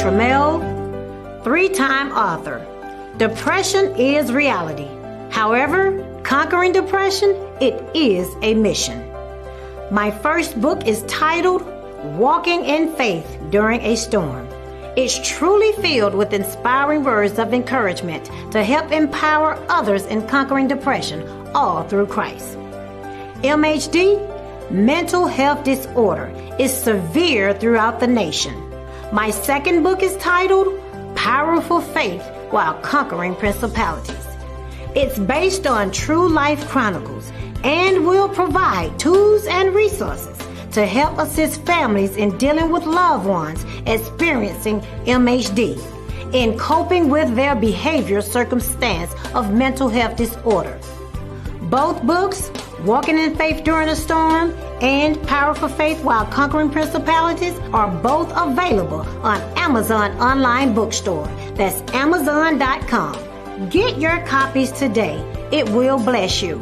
Trammell, 3-time author. Depression is reality. However, conquering depression, it is a mission. My first book is titled Walking in Faith During a Storm. It's truly filled with inspiring words of encouragement to help empower others in conquering depression, all through Christ. MHD, mental health disorder, is severe throughout the nation. My second book is titled Powerful Faith While Conquering Principalities. It's based on true life chronicles and will provide tools and resources to help assist families in dealing with loved ones experiencing MHD, in coping with their behavioral circumstance of mental health disorder. Both books, Walking in Faith During a Storm and Powerful Faith While Conquering Principalities, are both available on Amazon online bookstore. That's Amazon.com. Get your copies today. It will bless you.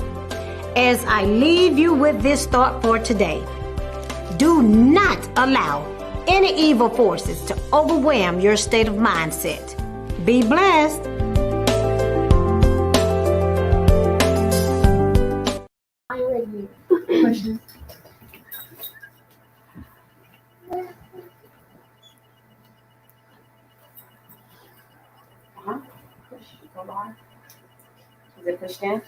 As I leave you with this thought for today, do not allow any evil forces to overwhelm your state of mindset. Be blessed. Are you ready? Questions? Is it pushed in?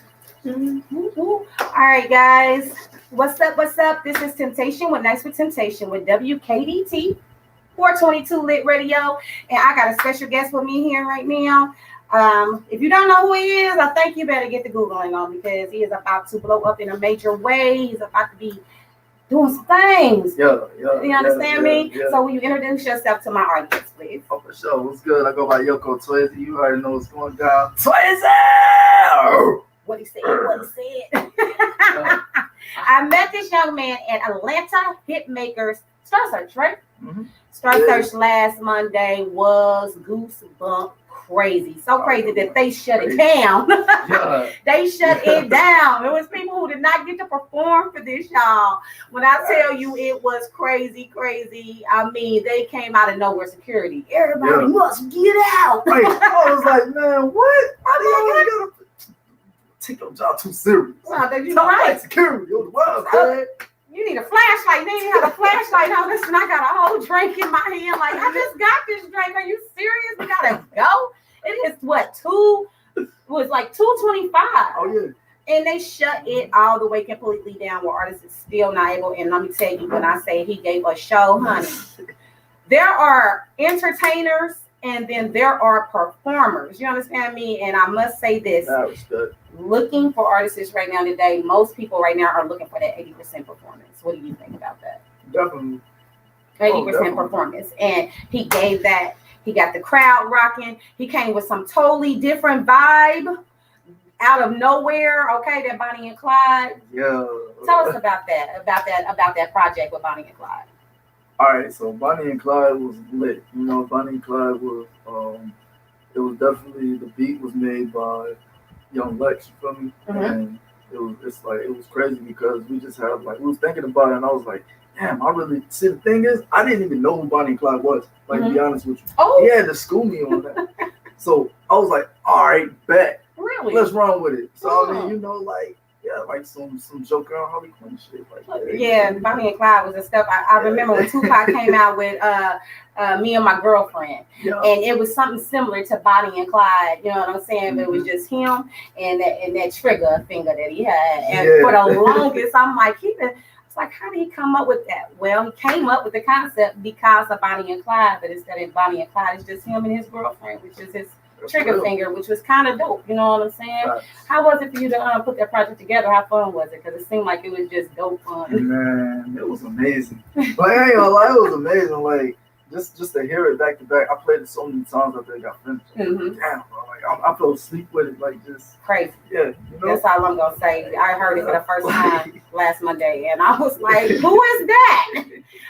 All right, guys. What's up? What's up? This is Temptation with Nights with Temptation with WKDT 422 Lit Radio. And I got a special guest with me here right now. If you don't know who he is, I think you better get the Googling on, because he is about to blow up in a major way. He's about to be doing some things. You understand me? Yeah. So will you introduce yourself to my audience, please? Oh, for sure. What's good? I go by Yoko Twazy. You already know what's going down. Twazy! What he said. I met this young man at Atlanta Hitmakers Star Search, right? Mm-hmm. Star Search last Monday was goosebump crazy. So crazy that they shut it down. They shut it down. There was people who did not get to perform for this, y'all. When I tell you it was crazy. I mean, they came out of nowhere. Security. Everybody must get out. Right. I was like, man, what? I take your job too serious. Well, you right. Like security. You're the wild, man. You need a flashlight. They didn't have a flashlight on this, and I got a whole drink in my hand. Like, I just got this drink. Are you serious? We gotta go. It is what, 2:25. Oh yeah. And they shut it all the way completely down, where artists is still not able. And let me tell you, when I say he gave a show, honey, there are entertainers and then there are performers. You understand me? And I must say this. That was good. Looking for artists right now today, most people right now are looking for that 80% performance. What do you think about that? Definitely. 80% performance. And he gave that. He got the crowd rocking. He came with some totally different vibe out of nowhere. Okay, that Bonnie and Clyde. Yeah. Tell us about that project with Bonnie and Clyde. All right, so Bonnie and Clyde was lit. You know, Bonnie and Clyde was it was definitely, the beat was made by Young Lex, you feel me? Mm-hmm. And it was crazy because we just had, like, we was thinking about it, and I was like, damn, I really, see, the thing is, I didn't even know who Bonnie and Clyde was, like, to be honest with you. Oh. He had to school me on that. So I was like, all right, bet. Really? Let's run with it. So, Oh. I mean, you know, like, yeah, like some Joker on Harley Quinn shit. Like that. Yeah, Bonnie and Clyde was the stuff. I remember when Tupac came out with Me and My Girlfriend. Yeah. And it was something similar to Bonnie and Clyde, you know what I'm saying? But it was just him and that trigger finger that he had. And for the longest, I'm like, it's like, how did he come up with that? Well, he came up with the concept because of Bonnie and Clyde, but instead of Bonnie and Clyde, it's just him and his girlfriend, which is his trigger finger, which was kind of dope. You know what I'm saying? Right. How was it for you to put that project together? How fun was it? Because it seemed like it was just dope fun. Man, it was amazing. Like, I ain't gonna lie, it was amazing. Like, just to hear it back to back. I played it so many times after it got finished. Mm-hmm. Damn, bro. Like, I fell asleep with it. Like, just crazy. Yeah, you know? That's all I'm gonna say. I heard it for the first time last Monday, and I was like, "Who is that?"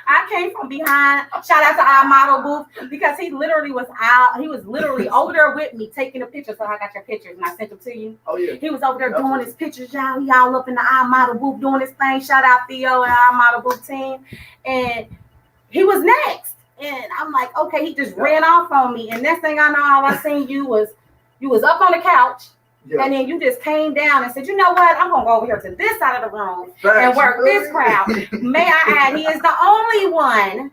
I came from behind. Shout out to our model booth, because he literally was out. He was literally over there with me taking a picture. So I got your pictures and I sent them to you. Oh yeah. He was over there doing his pictures, y'all. He all up in the our model booth doing his thing. Shout out Theo and our model booth team, and he was next. And I'm like, okay, he just ran off on me. And next thing I know, all I seen you was up on the couch. Yeah. And then you just came down and said, you know what? I'm going to go over here to this side of the room and work this crowd. May I add, he is the only one,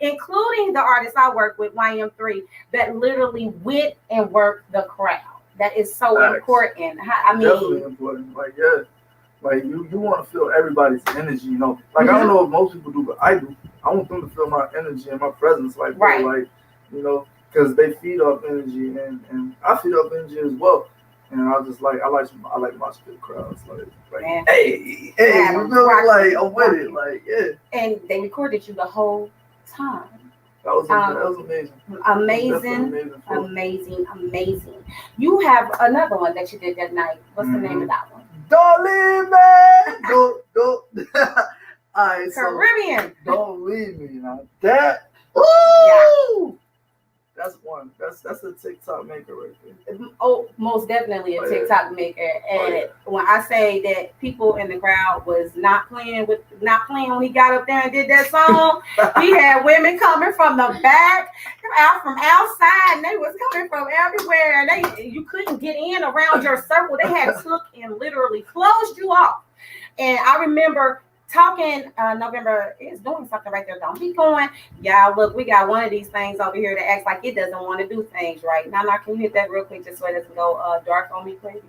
including the artist I work with, YM3, that literally went and worked the crowd. That is so important. I mean, definitely important. Like, yeah. Like, you want to feel everybody's energy, you know. Like, I don't know if most people do, but I do. I want them to feel my energy and my presence. Like, like, you know, because they feed off energy, and I feed off energy as well. And I like mosh pit crowds, like hey, you feel like I'm with it, like yeah. And they recorded you the whole time. That was amazing. Amazing. You have another one that you did that night. What's the name of that one? Don't leave me. Don't. All right, Caribbean. So, don't leave me now. That. Ooh. Yeah. That's one. That's a TikTok maker right there. Oh, most definitely a TikTok maker. And when I say that people in the crowd was not playing when he got up there and did that song, he had women coming from the back, from outside, and they was coming from everywhere. You couldn't get in around your circle. They had took and literally closed you off. And I remember talking, November is doing something right there. Don't keep going. Y'all, look, we got one of these things over here that acts like it doesn't want to do things right. Now, can you hit that real quick just so it doesn't go dark on me, please?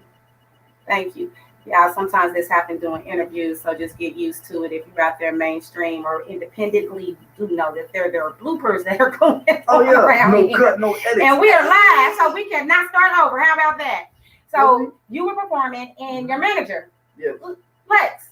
Thank you. Yeah, sometimes this happens during interviews, so just get used to it. If you're out there mainstream or independently, do know that there are bloopers that are going around no here. Cut, no edits. And we are live, so we cannot start over. How about that? So you were performing, and your manager, Lex,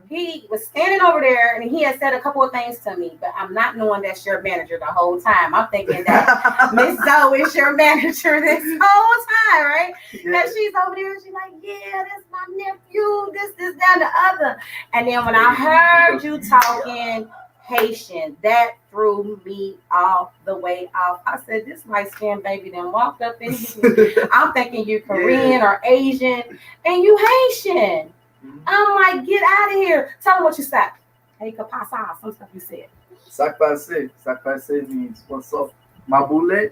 he was standing over there and he had said a couple of things to me, but I'm not knowing that's your manager the whole time. I'm thinking that Miss Zoe is your manager this whole time, right? Yeah. And she's over there and she's like, yeah, that's my nephew, this, that, and the other. And then when I heard you talking Haitian, that threw me all the way off. I said, this light-skinned baby then walked up in here. I'm thinking you Korean or Asian, and you Haitian. I'm like, get out of here. Tell them what you said. Hey, kapasa, some stuff you said. Sakpase means what's up. Mabule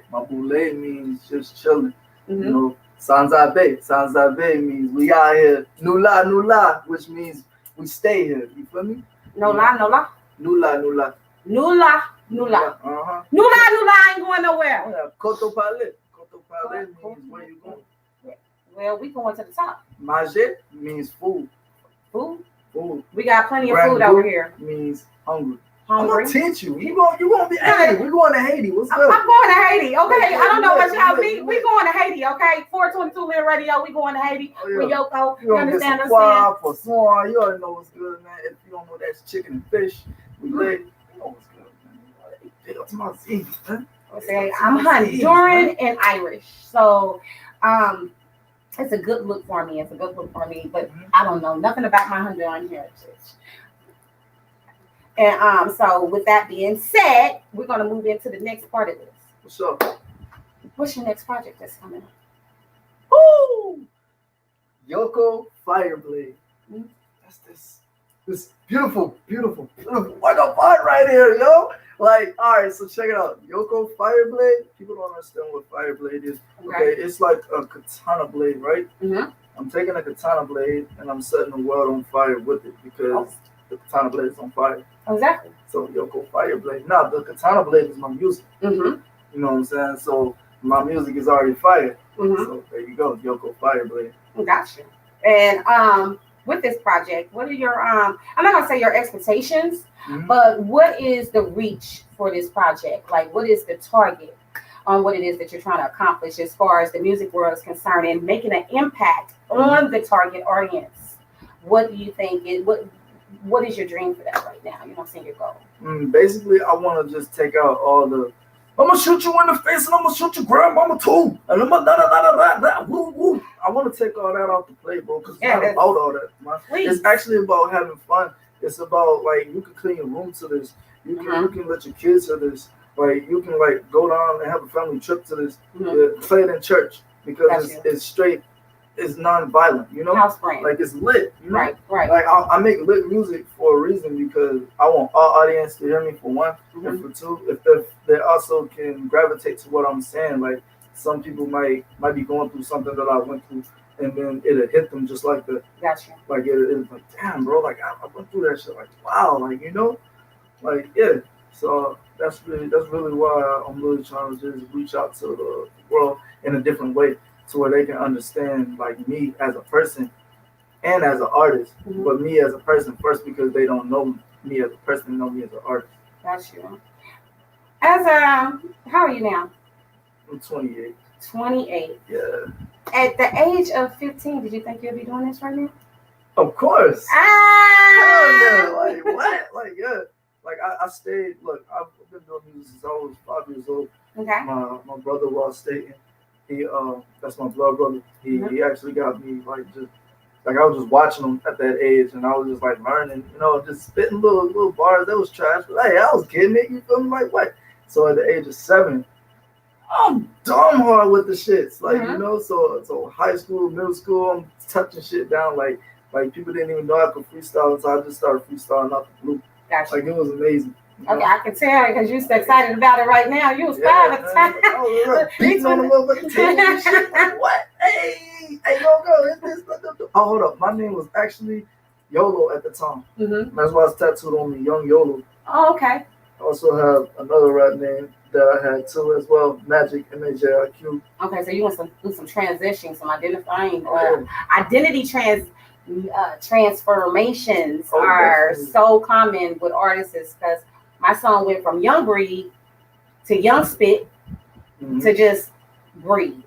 means just chilling. You know, Sanzabe means we out here. Nula, which means we stay here. You feel me? Nula. Nula. Nula ain't going nowhere. Yeah, Koto Pale means where you going. Well, we going to the top. Manger means food. Food? Food. We got plenty of food over here. Means hungry. I'm gonna teach you. You gonna be Haiti. We're going to Haiti. What's up? I'm going to Haiti. Okay. I don't know what y'all mean. We going to Haiti. Okay. 422 Live Radio. We going to Haiti. With Yoko. You understand us? For swan. You already know what's good, man. If you don't know, that's chicken and fish. We live. You know what's good, man. Okay. I'm Honduran and Irish. So, it's a good look for me. But I don't know nothing about my Honduran heritage. And so with that being said, we're gonna move into the next part of this. What's up? What's your next project that's coming up? Woo! Yoko Fireblade. That's this beautiful white part right here, yo. Like, all right, so check it out. Yoko Fireblade. People don't understand what Fireblade is. Okay, it's like a katana blade, right? I'm taking a katana blade and I'm setting the world on fire with it because the katana blade is on fire. Exactly. So Yoko Fireblade. Now the katana blade is my music. You know what I'm saying? So my music is already fire. So there you go, Yoko Fireblade. Gotcha. And with this project, what are your I'm not gonna say your expectations, but what is the reach for this project? Like, what is the target on what it is that you're trying to accomplish as far as the music world is concerned and making an impact on the target audience? What do you think what is your dream for that right now? You know what I'm saying, your goal? Basically, I want to just take out all the I'm gonna shoot you in the face and I'm gonna shoot your grandmama too. And I'm gonna woo. I want to take all that off the plate, bro, because it's not about all that, man. It's actually about having fun. It's about, like, you can clean your room to this. You can let your kids to this. Like, you can, like, go down and have a family trip to this. Play it in church because it's straight it's non-violent, you know? House brand. Like it's lit, you know? Right. Like I make lit music for a reason because I want our audience to hear me for one, and for two, if they also can gravitate to what I'm saying. Like some people might be going through something that I went through, and then it'll hit them just like the. Gotcha. Like it's like, damn, bro, like I went through that shit. Like wow, like you know, like yeah. So that's really why I'm really trying to just reach out to the world in a different way, to where they can understand like me as a person and as an artist, but me as a person first because they don't know me as a person, they know me as an artist. That's you. As how are you now? I'm 28. 28. Yeah. At the age of 15, did you think you'd be doing this right now? Of course. Hell yeah. Like what? Like yeah. Like I stayed. Look, I've been doing music since I was 5 years old. Okay. My brother was stating. He that's my blood brother. He actually got me like just. Like I was just watching them at that age, and I was just like learning, you know, just spitting little bars. That was trash, but hey, I was getting it. You feel me? Like what? So at the age of 7, I'm dumb hard with the shits, like you know. So high school, middle school, I'm touching shit down. Like people didn't even know I could freestyle, so I just started freestyling out the blue. Gotcha. Like it was amazing. Okay, I can tell because you're so excited about it right now. You was 5 at the time. I was beating on the motherfucking table and shit. Like, what? Hey, Yoko, is this? Oh, hold up. My name was actually YOLO at the time. That's why it's tattooed on me, Young YOLO. Oh, okay. I also have another rap name that I had too as well, Magic, MAJIQ. Okay, so you want to do some transitioning, some identifying, identity transformations are definitely. so common with artists because my song went from Young Breed to Young Spit to just Breed.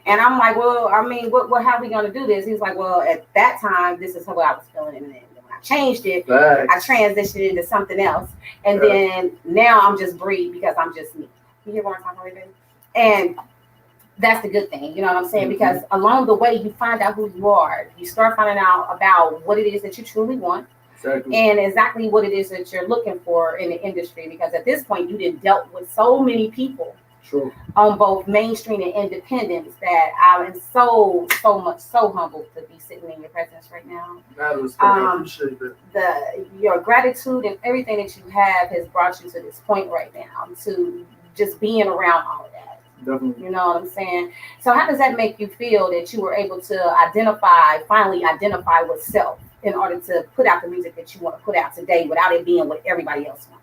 And I'm like, well, I mean, what how are we going to do this? He's like, well, at that time, this is how I was feeling. And then when I changed it, I transitioned into something else. And then now I'm just Breed because I'm just me. You hear what I'm talking about, baby? And that's the good thing, you know what I'm saying? Because along the way, you find out who you are. You start finding out about what it is that you truly want. Exactly. And exactly what it is that you're looking for in the industry. Because at this point, you done dealt with so many people on both mainstream and independents that I am so humbled to be sitting in your presence right now. I appreciate that. Your gratitude and everything that you have has brought you to this point right now, to just being around all of that. Definitely. You know what I'm saying? So how does that make you feel that you were able to finally identify with self in order to put out the music that you want to put out today without it being what everybody else wants?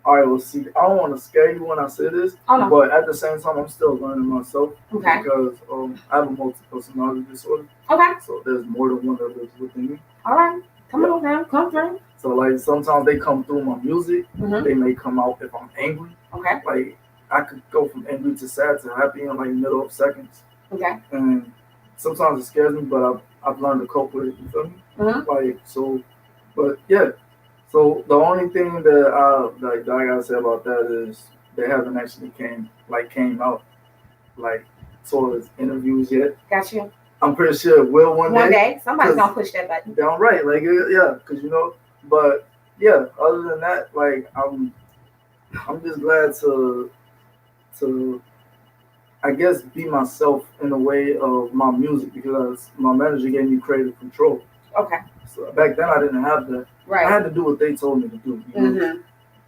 All right, well, see, I don't want to scare you when I say this, but at the same time, I'm still learning myself because I have a multiple personality disorder. Okay. So there's more than one that lives within me. All right. Come on now. Come through. So, like, sometimes they come through my music. They may come out if I'm angry. Okay. Like, I could go from angry to sad to happy in, like, middle of seconds. Okay. And sometimes it scares me, but I've learned to cope with it. You feel me? Like, so, but, yeah. So the only thing that I gotta say about that is they haven't actually came out like sort of interviews yet. Got you. I'm pretty sure it will one day. One day, somebody's gonna push that button. Damn right, like yeah, because you know. But yeah, other than that, like I'm just glad to I guess be myself in the way of my music because my manager gave me creative control. Okay. So back then I didn't have that. Right. I had to do what they told me to do. You know?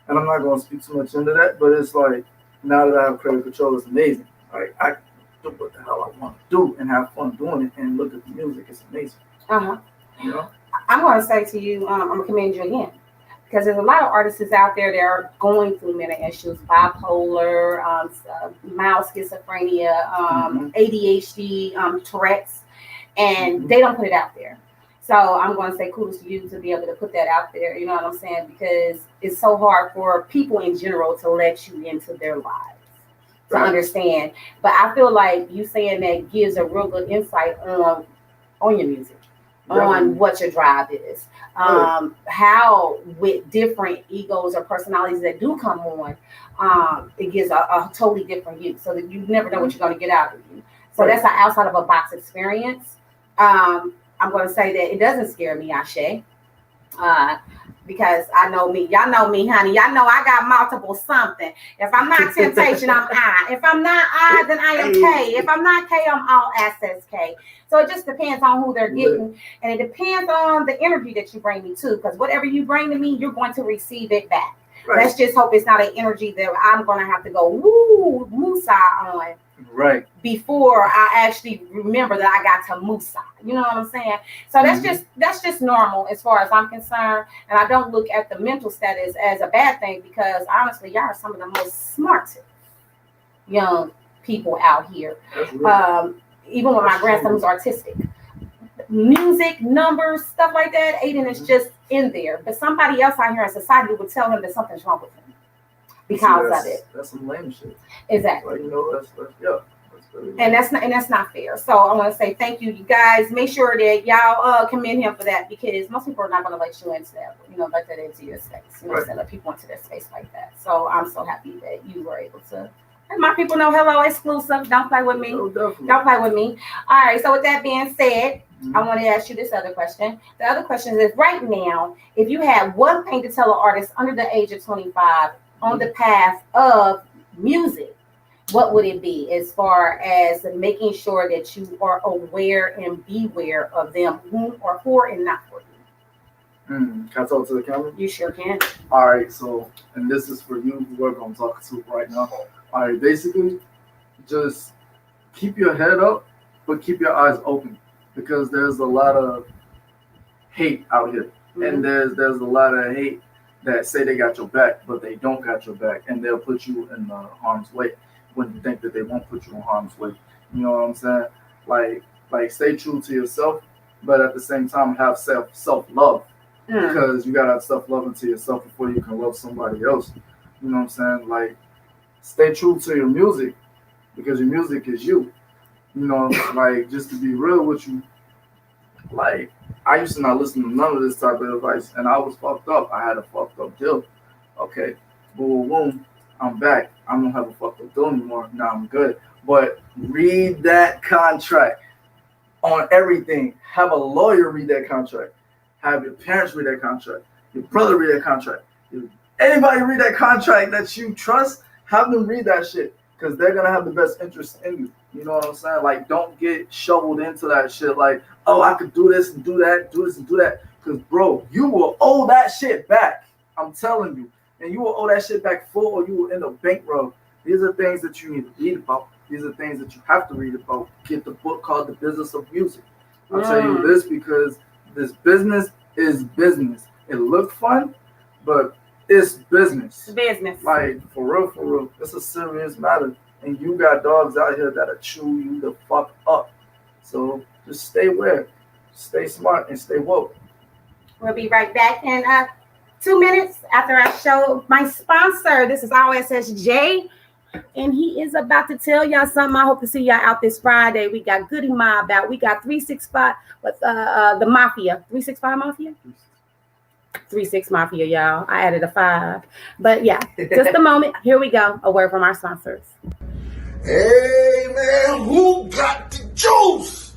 And I'm not going to speak too much into that, but it's like now that I have creative control, it's amazing. Like I can do what the hell I want to do and have fun doing it and look at the music. It's amazing. You know? I'm going to say to you, I'm going to commend you again because there's a lot of artists out there that are going through mental issues, bipolar, mild schizophrenia, ADHD, Tourette's, and they don't put it out there. So I'm going to say kudos to you to be able to put that out there. You know what I'm saying? Because it's so hard for people in general to let you into their lives to understand. But I feel like you saying that gives a real good insight on your music, on what your drive is, how with different egos or personalities that do come on, it gives a totally different you. So that you never know what you're going to get out of you. So that's an outside of a box experience. I'm going to say that it doesn't scare me, Ashe, because I know me. Y'all know me, honey. Y'all know I got multiple something. If I'm not temptation, I'm I. If I'm not I, then I am K. If I'm not K, I'm all access K. So it just depends on who they're getting. And it depends on the energy that you bring me to. Because whatever you bring to me, you're going to receive it back. Right. Let's just hope it's not an energy that I'm going to have to go, woo, Musa on. Right. Before I actually remember that I got to Musa. You know what I'm saying? So that's just normal as far as I'm concerned. And I don't look at the mental status as a bad thing, because honestly, y'all are some of the most smartest young people out here. Even with my grandson who's artistic. Music, numbers, stuff like that, Aiden is just in there. But somebody else out here in society would tell him that something's wrong with him because of it. That's some lame shit. Exactly. Like, you know, that's yeah. And that's not fair. So I want to say thank you, you guys. Make sure that y'all commend him for that, because most people are not going to let you into that, let that into your space. Let people into their space like that. So I'm so happy that you were able to. And my people know, hello, exclusive. Don't play with me. Don't play with me. All right. So with that being said, I want to ask you this other question. The other question is, right now, if you had one thing to tell an artist under the age of 25 on the path of music, what would it be, as far as making sure that you are aware and beware of them who are for and not for you? Can I talk to the camera? You sure can. All right. So, and this is for you, whoever I'm talking to right now. All right. Basically, just keep your head up, but keep your eyes open, because there's a lot of hate out here. And there's a lot of hate that say they got your back, but they don't got your back, and they'll put you in harm's way when you think that they won't put you in harm's way. You know what I'm saying? Like stay true to yourself, but at the same time have self-love, because you gotta have self-love into yourself before you can love somebody else. You know what I'm saying? Like, stay true to your music, because your music is you. You know, like, just to be real with you, like, I used to not listen to none of this type of advice, and I was fucked up. I had a fucked up deal. Okay, boom, I'm back. I don't have a fucked up deal anymore. Now I'm good. But read that contract on everything. Have a lawyer read that contract. Have your parents read that contract. Your brother read that contract. Anybody read that contract that you trust, have them read that shit, because they're going to have the best interest in you. You know what I'm saying? Like, don't get shoveled into that shit like, oh, I could do this and do that, do this and do that. Because, bro, you will owe that shit back. I'm telling you. And you will owe that shit back full, or you will end up bankrupt. These are things that you need to read about. These are things that you have to read about. Get the book called The Business of Music. I'll tell you this, because this business is business. It looked fun, but it's business. It's business. Like, for real. It's a serious matter. And you got dogs out here that'll chew you the fuck up. So just stay aware, stay smart, and stay woke. We'll be right back in 2 minutes after I show my sponsor. This is RSSJ, and he is about to tell y'all something. I hope to see y'all out this Friday. We got Goody Mob out. We got 365 with the Mafia. 365 Mafia? 36 Mafia, y'all. I added a 5. But yeah, just a moment. Here we go. A word from our sponsors. Hey, man, who got the juice?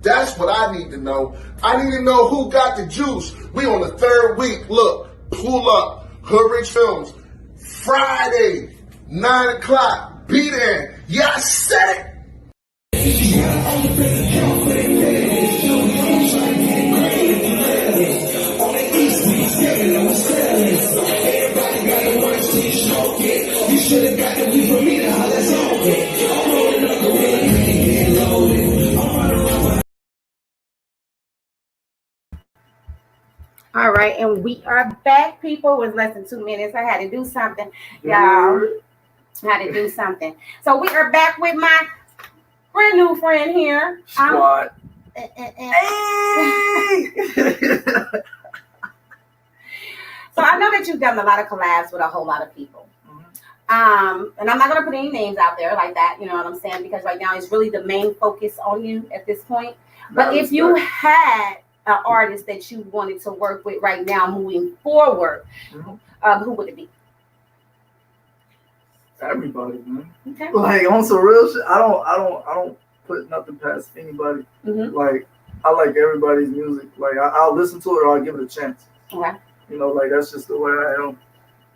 That's what I need to know. I need to know who got the juice. We on the 3rd week. Look, pull up. Hood Rich Films. Friday, 9 o'clock. Be there. Yeah, I said it. You should have got the weed from me to holler on it. I'm rolling up the red, loaded. All right, and we are back, people. It was less than 2 minutes. I had to do something, y'all. I had to do something. So we are back with my brand new friend here. Squad. So I know that you've done a lot of collabs with a whole lot of people. And I'm not going to put any names out there like that, you know what I'm saying? Because right now it's really the main focus on you at this point. But if you had an artist that you wanted to work with right now moving forward, who would it be? Everybody, man. Okay. Like, on some real shit, I don't put nothing past anybody. Like, I like everybody's music. Like, I'll listen to it or I'll give it a chance. Okay. You know, like that's just the way I am.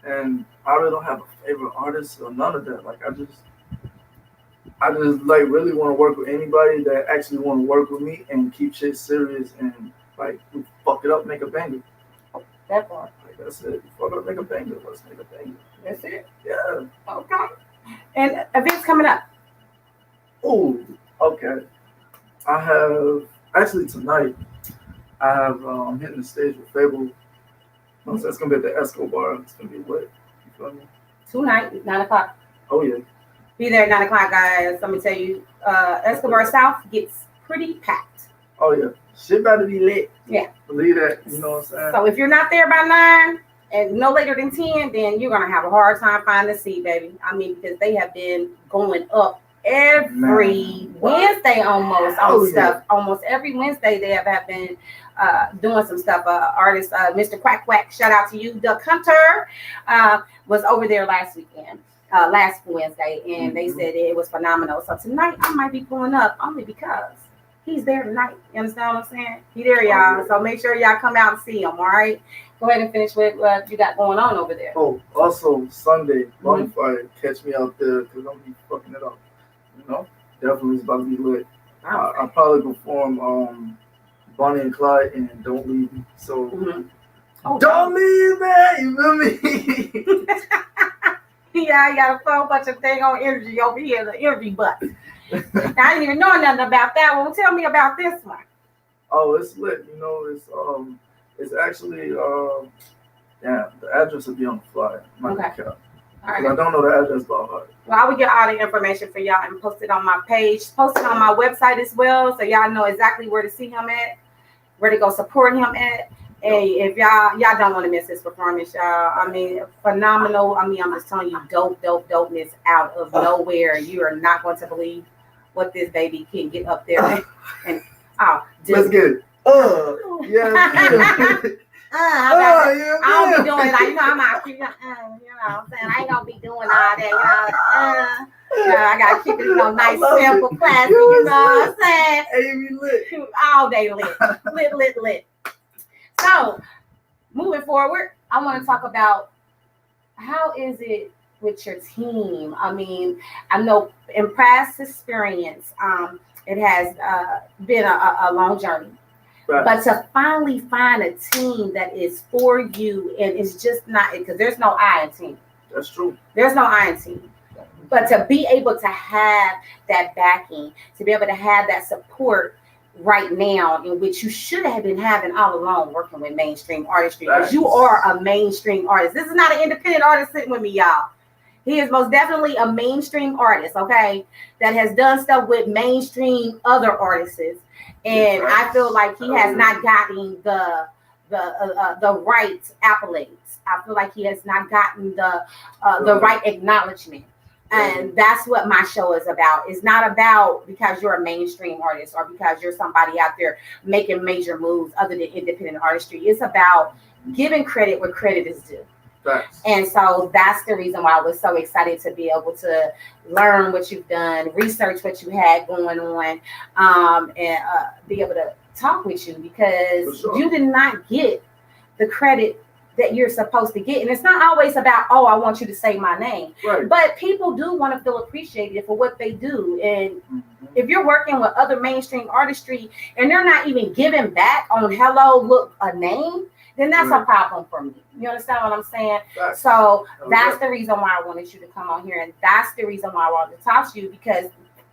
And I really don't have a favorite artist or none of that. Like I just like really want to work with anybody that actually want to work with me and keep shit serious and like we fuck it up, make a banger. That part. Like that's it. Fuck it up, make a banger. Let's make a banger. That's it. Yeah. Okay. And events coming up. Oh, okay. I have actually tonight. I have hitting the stage with Fable. So that's gonna be at the Escobar. It's gonna be lit. You feel me? Tonight, 9 o'clock. Oh yeah. Be there at 9 o'clock, guys. Let me tell you, Escobar South gets pretty packed. Oh yeah. Shit about to be lit. Yeah. Believe that. You know what I'm saying? So if you're not there by 9 and no later than 10, then you're gonna have a hard time finding a seat, baby. I mean, because they have been going up every Wednesday almost on stuff. Almost every Wednesday they have been doing some stuff. Artist Mr. Quack Quack, shout out to you. Duck Hunter was over there last Wednesday, and they said it was phenomenal. So tonight I might be pulling up only because he's there tonight. You understand what I'm saying? He there, y'all. So make sure y'all come out and see him. All right. Go ahead and finish with what you got going on over there. Oh, also Sunday, bonfire. Catch me out there because I'm be fucking it up. You know, definitely it's about to be lit. I'll probably perform Bonnie and Clyde and Don't Leave Me. So don't leave me, you feel me? Yeah, I got a whole bunch of thing on energy over here, the energy butt. I didn't even know nothing about that one. Tell me about this one. Oh, it's lit. You know, it's actually the address will be on the flyer. Okay. All right. I don't know the address by heart. Well, I will get all the information for y'all and post it on my page, post it on my website as well, so y'all know exactly where to see him at, where to go support him at. Hey, if y'all don't want to miss his performance, y'all. I mean, phenomenal. I mean, I'm just telling you, dopeness out of nowhere. You are not going to believe what this baby can get up there and let's get it. Yeah. I don't be doing like, you know, I'm not keeping, you know what I'm saying? I ain't gonna be doing all that, you know, I gotta keep it, you know, nice, simple, classy, you know what I'm saying? Amy lit. All day lit. So, moving forward, I want to talk about how is it with your team? I mean, I know in past experience, it has been a long journey. Right. But to finally find a team that is for you and it's just not, because there's no I in team. That's true. There's no I in team. But to be able to have that backing, to be able to have that support right now, in which you should have been having all along working with mainstream artistry, because you are a mainstream artist. This is not an independent artist sitting with me, y'all. He is most definitely a mainstream artist, okay, that has done stuff with mainstream other artists. And I feel like he has not gotten the right accolades. I feel like he has not gotten the right acknowledgement. And that's what my show is about. It's not about because you're a mainstream artist or because you're somebody out there making major moves other than independent artistry. It's about giving credit where credit is due. Thanks. And so that's the reason why I was so excited to be able to learn what you've done, research what you had going on, and be able to talk with you, because you did not get the credit that you're supposed to get. And it's not always about, oh, I want you to say my name. Right. But people do want to feel appreciated for what they do. And if you're working with other mainstream artistry and they're not even giving back on hello, look, a name, then that's a problem for me. You understand what I'm saying? Right. So that's the reason why I wanted you to come on here. And that's the reason why I wanted to talk to you, because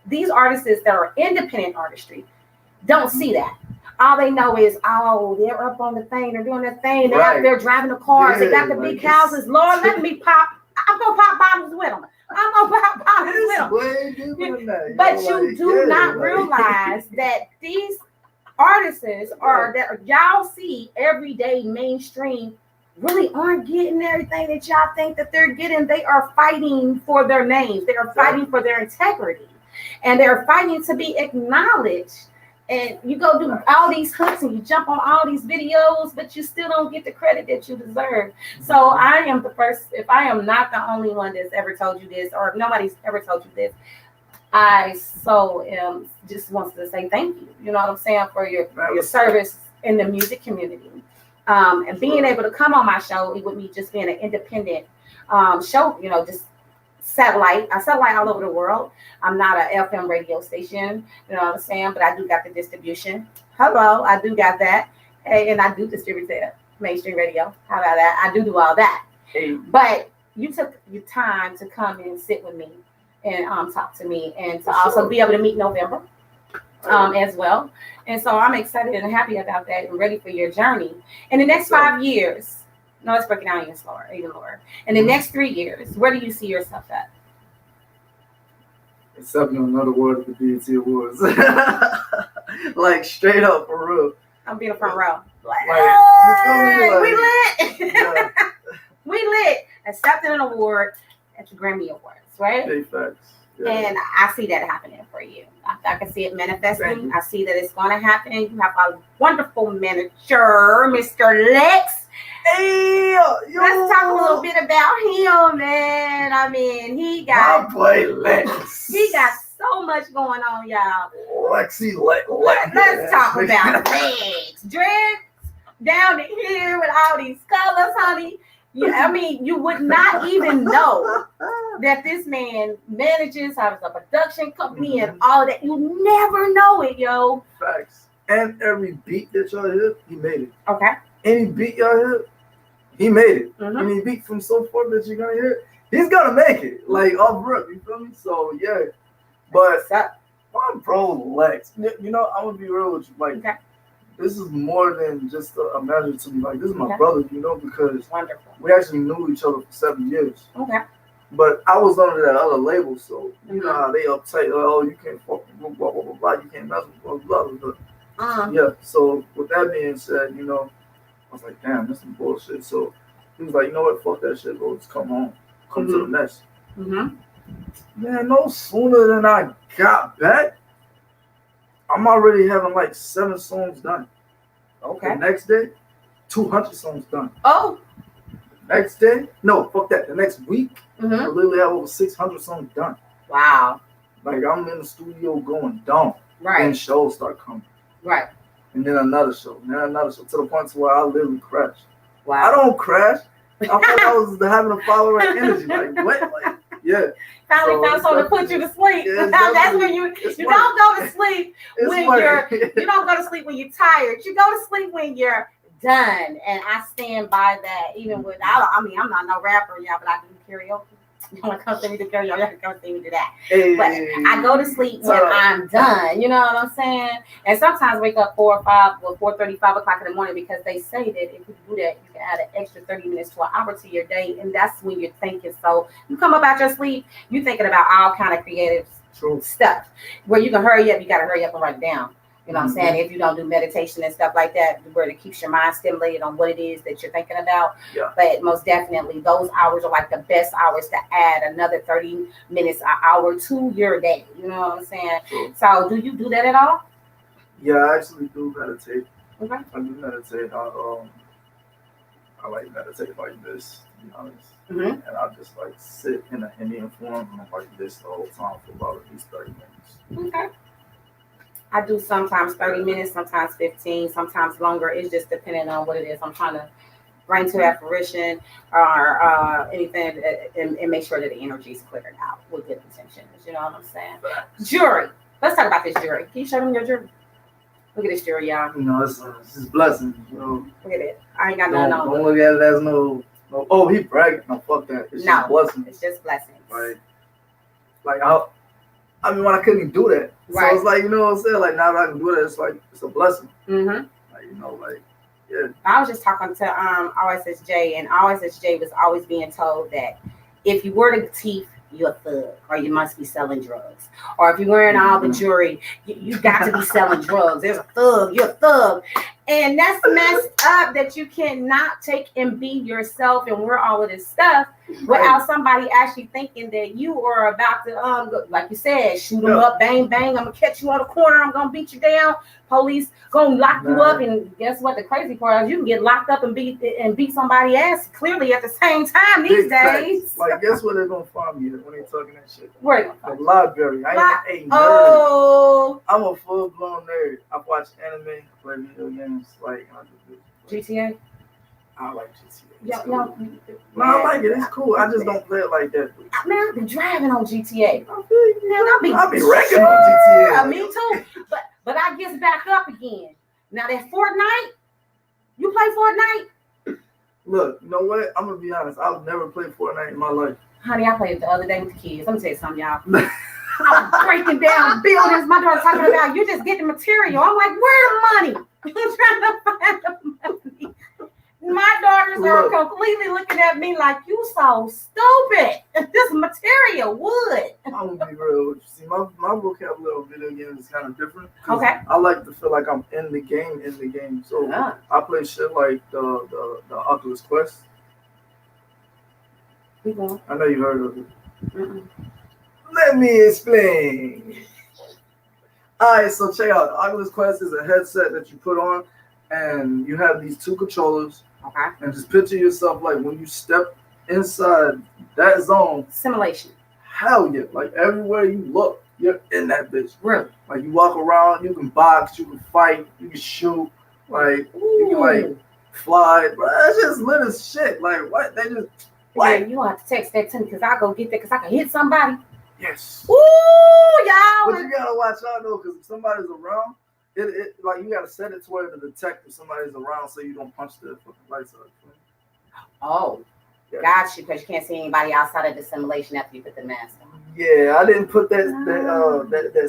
these artists that are independent artistry don't see that. All they know is, oh, they're up on the thing, they're doing their thing, they're driving the cars, they got the big houses. Lord, let me pop. I'm gonna pop bottles with them. I'm gonna pop bottles with them. But you do not realize that these artists are that y'all see everyday mainstream really aren't getting everything that y'all think that they're getting. They are fighting for their names. They are fighting for their integrity, and they're fighting to be acknowledged. And you go do all these hooks and you jump on all these videos, but you still don't get the credit that you deserve. So I am the first, if I am not the only one that's ever told you this, or if nobody's ever told you this, I so just wants to say thank you. You know what I'm saying? For your service in the music community. And being able to come on my show, with me just being an independent show, just satellite. I satellite all over the world. I'm not an FM radio station, you know what I'm saying? But I do got the distribution. Hello, I do got that. Hey, and I do distribute to mainstream radio. How about that? I do all that. Hey. But you took your time to come and sit with me and talk to me, and to also be able to meet November as well. And so I'm excited and happy about that and ready for your journey. In the next 5 years, no, let's break it down even lower. In the next 3 years, where do you see yourself at? Accepting another word of the BET Awards. Like straight up for real. I'm being a front row. Like, we lit. Yeah. We lit. Accepting an award at the Grammy Awards, right? Big facts. Yeah. And I see that happening for you. I can see it manifesting. I see that it's going to happen. You have a wonderful manager, Mr. Lex. Hey, Let's talk a little bit about him, man. I mean, he got Lex. He got so much going on, y'all. Lexi, Let's talk about Lex. Dreads down here with all these colors, honey. Yeah, I mean, you would not even know that this man manages, has a production company, and all that. You never know it, yo. Facts. And every beat that y'all hear, he made it. Okay. Any beat y'all hear, he made it. Any beat from so far that you're gonna hear, he's gonna make it. Like off rip, you feel me? So yeah. But my bro Lex, you know, I'm gonna be real with you. Like, this is more than just a measure to me. Like, this is my brother, you know, because we actually knew each other for 7 years. Okay. But I was under that other label, so you know how they uptight. Oh, you can't fuck with blah blah blah blah. You can't mess with blah blah blah. Yeah. So with that being said, you know, I was like, damn, this is bullshit. So he was like, you know what, fuck that shit, bro. Just come home, come to the nest. Man, no sooner than I got back, I'm already having like 7 songs done. Okay. The next day, 200 songs done. Oh. Next day, no, fuck that. The next week, I literally have over 600 songs done. Wow. Like, I'm in the studio going dumb. Right. Then shows start coming. Right. And then another show, to the point to where I literally crash. Wow. I don't crash. I thought I was having a follower energy. Like, what? Like, yeah. Finally found something to put you to sleep. Yeah, that's when you don't go to sleep when you don't go to sleep when you're tired. You go to sleep when you're done. And I stand by that. Even with I'm not no rapper, y'all, but I do karaoke. You want to come see me do karaoke? Y'all can come see me do that. Hey. But I go to sleep when I'm done. You know what I'm saying? And sometimes wake up 4 or 5 or 4:30, 5 o'clock in the morning, because they say that if you do that, you can add an extra 30 minutes to an hour to your day, and that's when you're thinking. So you come up out your sleep, you're thinking about all kind of creative stuff. Where you can hurry up, you got to hurry up and write it down. You know what I'm saying? If you don't do meditation and stuff like that, where it keeps your mind stimulated on what it is that you're thinking about. Yeah. But most definitely, those hours are like the best hours to add another 30 minutes, an hour to your day. You know what I'm saying? True. So do you do that at all? Yeah, I actually do meditate. Okay. I do meditate. I like meditate like this, to be honest. And I just like sit in a Indian form and I'm like this the whole time for about at least 30 minutes. Okay. I do sometimes 30 minutes, sometimes 15, sometimes longer. It's just depending on what it is I'm trying to bring to that fruition or anything, and make sure that the energy is cleared out with good intentions. You know what I'm saying? Jury. Let's talk about this jury. Can you show them your jury? Look at this jury, y'all. You know, it's just blessings, you know. Look at it. I ain't got nothing on. Don't look at it as no, oh, he bragging. No, fuck that. It's just blessings. It's just blessings. Like I mean, when I couldn't do that. Right. So it's like, you know what I'm saying? Like, now that I can do that, it's like, it's a blessing. Like, you know, like, yeah. I was just talking to RSSJ, and RSSJ was always being told that if you wear the teeth, you're a thug, or you must be selling drugs. Or if you're wearing all the jewelry, you got to be selling drugs. There's a thug, you're a thug. And that's messed up that you cannot take and be yourself and wear all of this stuff without somebody actually thinking that you are about to, like you said, shoot them up, bang, bang. I'm going to catch you on the corner. I'm going to beat you down. Police going to lock you up. And guess what? The crazy part is you can get locked up and beat somebody's ass clearly at the same time these days. Like, guess where they're going to find me when they're talking that shit? Where? The library. I ain't a nerd. Oh. I'm a full-blown nerd. I watch anime, I play video games, like, GTA? I like GTA. Yeah, No, I like it. It's cool. I just don't play it like that. Man, I've been driving on GTA. I'll be wrecking on GTA. Me too. But I guess back up again. Now that Fortnite, you play Fortnite? Look, you know what? I'm gonna be honest. I've never played Fortnite in my life. Honey, I played it the other day with the kids. Let me tell you something, y'all. I was breaking down buildings. My daughter's talking about you just getting material. I'm like, where the money? I'm trying to find the money. My daughters are completely looking at me like, you so stupid. This material, wood. I'm gonna be real with you. See, my vocabulary of video games is kind of different. Okay. I like to feel like I'm in the game. So I play shit like the Oculus Quest. I know you heard of it. Mm-mm. Let me explain. Alright, so check out. The Oculus Quest is a headset that you put on, and you have these two controllers. Okay. And just picture yourself like when you step inside that zone. Simulation. Hell yeah. Like everywhere you look, you're in that bitch. Really? Like you walk around, you can box, you can fight, you can shoot, like you can like fly. Bro, that's just lit as shit. Like what? They just what? Yeah, you gonna have to text that to me because I go get that because I can hit somebody. Yes. Ooh, y'all. But you gotta watch out though, because if somebody's around, it like you gotta set it to where to detect if somebody's around so you don't punch the fucking lights out. Oh, yeah. Got you, because you can't see anybody outside of the simulation after you put the mask on. Yeah, I didn't put that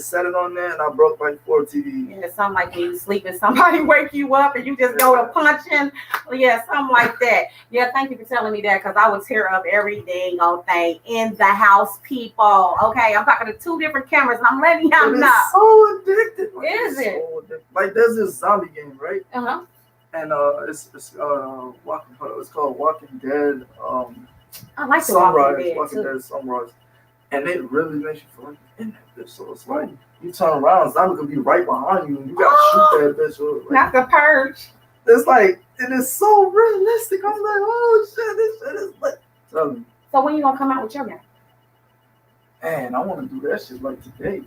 setting on there, and I broke like 4 TVs. Yeah, something like when you sleep and somebody wake you up and you just go to punching. Yeah, something like that. Yeah, thank you for telling me that, because I would tear up every dang old thing in the house, people. Okay, I'm talking to 2 different cameras, and I'm letting y'all know. It's so addictive. Like, Is it? So addictive. Like there's this zombie game, right? Uh-huh. And it's called Walking Dead. I like the Walking Dead Sunrise. And it really makes you feel like you're in that bitch. So it's like you turn around, zombie could be right behind you, and you gotta shoot that bitch. Like, not the purge. It's like it is so realistic. I'm like, oh shit, this shit is lit. So when you gonna come out with your game? Man, I want to do that shit like today.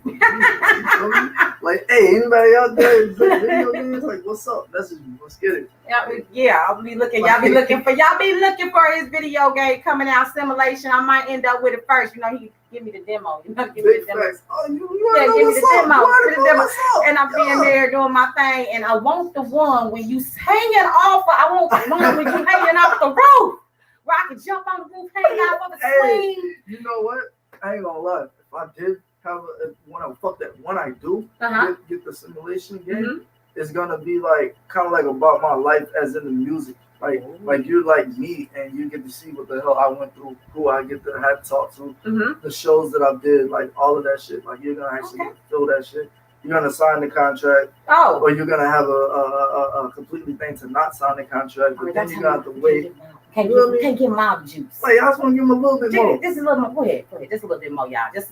Like, hey, anybody out there video games? Like, what's up? Message me. Let's get it. Yeah, I'll be looking. Y'all be looking for his video game coming out, simulation. I might end up with it first. You know, he give me the demo. You know, give me the demo. Oh, give me the demo. And I'm being there doing my thing. And I want the one when you hanging off. I want the one when you hanging off the roof, where I can jump on the roof, hang out for the swing. You know what? I ain't gonna lie. If I did have when I do get the simulation game, it's gonna be like kind of like about my life as in the music. Like you're like me, and you get to see what the hell I went through, who I get to have talk to, the shows that I did, like all of that shit. Like you're gonna actually feel that shit. You're gonna sign the contract, or you're gonna have a completely thing to not sign the contract, but then you got to wait. Can't get mild juice. Like I just want to give him a little bit more. This is a little more. Go ahead. Just a little bit more, y'all. This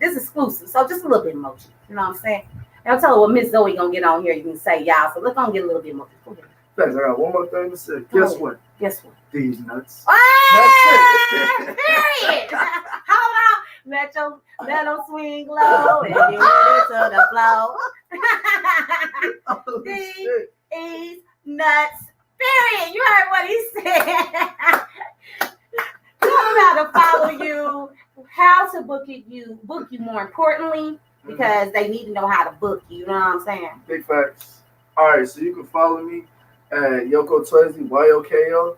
is exclusive, so just a little bit more. You know what I'm saying? And I'll tell her what Miss Zoe gonna get on here. You can say y'all. So let's go get a little bit more. Go ahead. Thanks. I got one more thing to say. Guess what? These nuts. Period. Hold on. Let them swing low and get it to the flow. These nuts. Period. You heard what he said. Tell them how to follow you, how to book you more importantly, because they need to know how to book you. You know what I'm saying? Big facts. All right, so you can follow me at Yoko Twazy, YOKO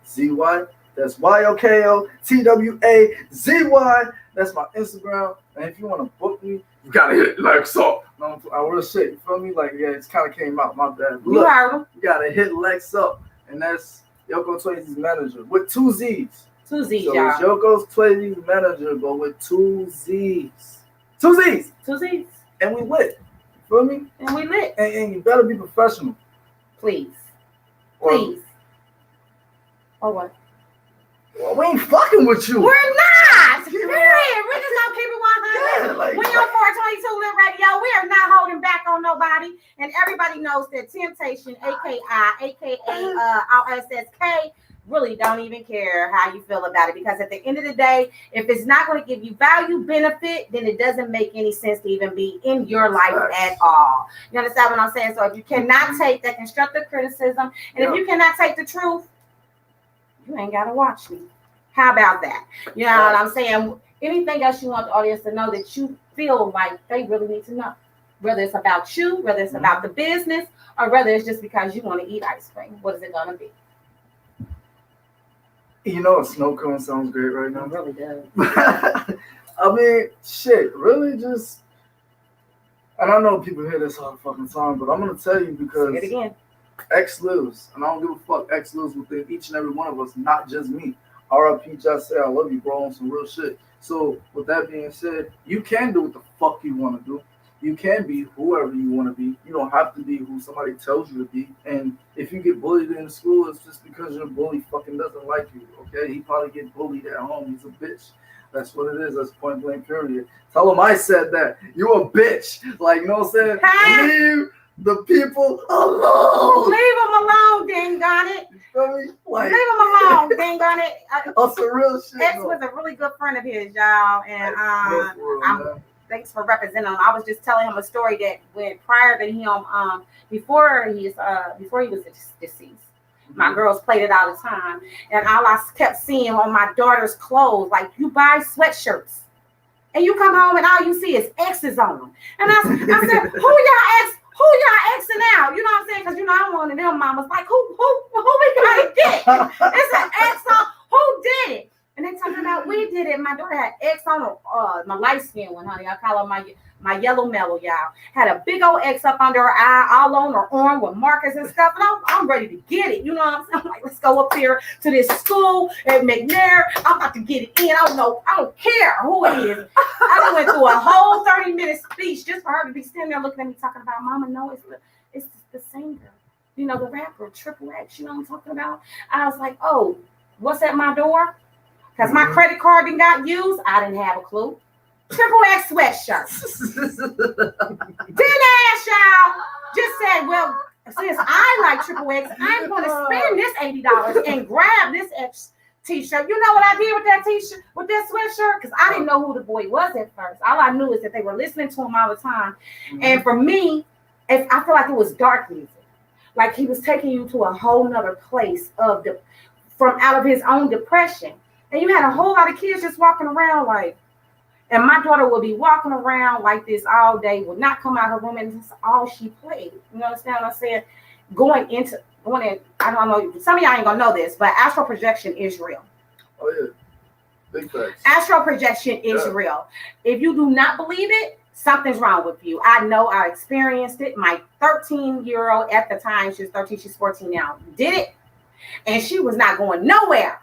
TWAZY. That's YOKO TWAZY. That's my Instagram. And if you want to book me, you gotta hit Lex up. No, I real shit. You feel me? Like, yeah, it kind of came out. My bad. Look, you gotta hit Lex up, and that's Yoko Twazy's manager with 2 Z's. 2 Z's, so y'all. It's Yoko Twazy's manager, but with 2 Z's. 2 Z's. 2 Z's. And we lit. You feel me? And we lit. And you better be professional. Please. Please. Or what? Well, we ain't fucking with you. We're not. Period. We're just gonna keep it 100. Yeah, like, we on 422 Lit Radio. We are not holding back on nobody, and everybody knows that Temptation, aka RSSK, really don't even care how you feel about it, because at the end of the day, if it's not going to give you value, benefit, then it doesn't make any sense to even be in your life at all. You understand what I'm saying? So if you cannot take that constructive criticism, and if you cannot take the truth, you ain't got to watch me. How about that? You know what I'm saying? Anything else you want the audience to know that you feel like they really need to know, whether it's about you, whether it's about the business, or whether it's just because you want to eat ice cream, what is it going to be? You know, a snow cone sounds great right now. It really does. I mean, shit, really just, and I know people hear this all the fucking time, but I'm going to tell you because say it again. X lives, and I don't give a fuck. X lives within each and every one of us, not just me. R.I.P. Chjazze, I love you, bro, on some real shit. So, with that being said, you can do what the fuck you want to do. You can be whoever you want to be. You don't have to be who somebody tells you to be. And if you get bullied in school, it's just because your bully fucking doesn't like you, okay? He probably get bullied at home. He's a bitch. That's what it is. That's point blank period. Tell him I said that. You a bitch. Like, you know what I'm saying? Leave the people alone. Leave them alone, dang on it. You feel me? Like, leave them alone, dang on it. That's some real shit. X was a really good friend of his, y'all. And thanks for representing him. I was just telling him a story that when prior to him, before he was deceased, my girls played it all the time, and all I kept seeing on my daughter's clothes, like, you buy sweatshirts, and you come home and all you see is X's on them. And I said, who y'all Xing out? You know what I'm saying? Because you know I'm one of them mamas. Like, who we gotta get? It's an X on. Who did it? And they talking about we did it. My daughter had X on her, my light skin one, honey. I call her my yellow mellow, y'all. Had a big old X up under her eye, all on her arm with markers and stuff. And I'm ready to get it. You know what I'm saying? I'm like, let's go up here to this school at McNair. I'm about to get it in. I don't care who it is. I went through a whole 30-minute speech just for her to be standing there looking at me talking about, Mama, no, it's the singer. You know, the rapper, Triple X. You know what I'm talking about? I was like, oh, what's at my door? Because my credit card didn't got used. I didn't have a clue. Triple X sweatshirt. Didn't ask y'all. Just said, well, since I like Triple X, I'm going to spend this $80 and grab this X t-shirt. You know what I did with that t-shirt, with that sweatshirt? Because I didn't know who the boy was at first. All I knew is that they were listening to him all the time. And for me, I feel like it was dark music. Like he was taking you to a whole nother place from out of his own depression. And you had a whole lot of kids just walking around like, and my daughter would be walking around like this all day, would not come out of her room, and that's all she played. You understand what I'm saying? Going in, I don't know, some of y'all ain't gonna know this, but astral projection is real. Oh yeah, big facts. Astral projection is real. If you do not believe it, something's wrong with you. I know, I experienced it. My 13-year-old at the time, she was 13, she's 14 now, did it, and she was not going nowhere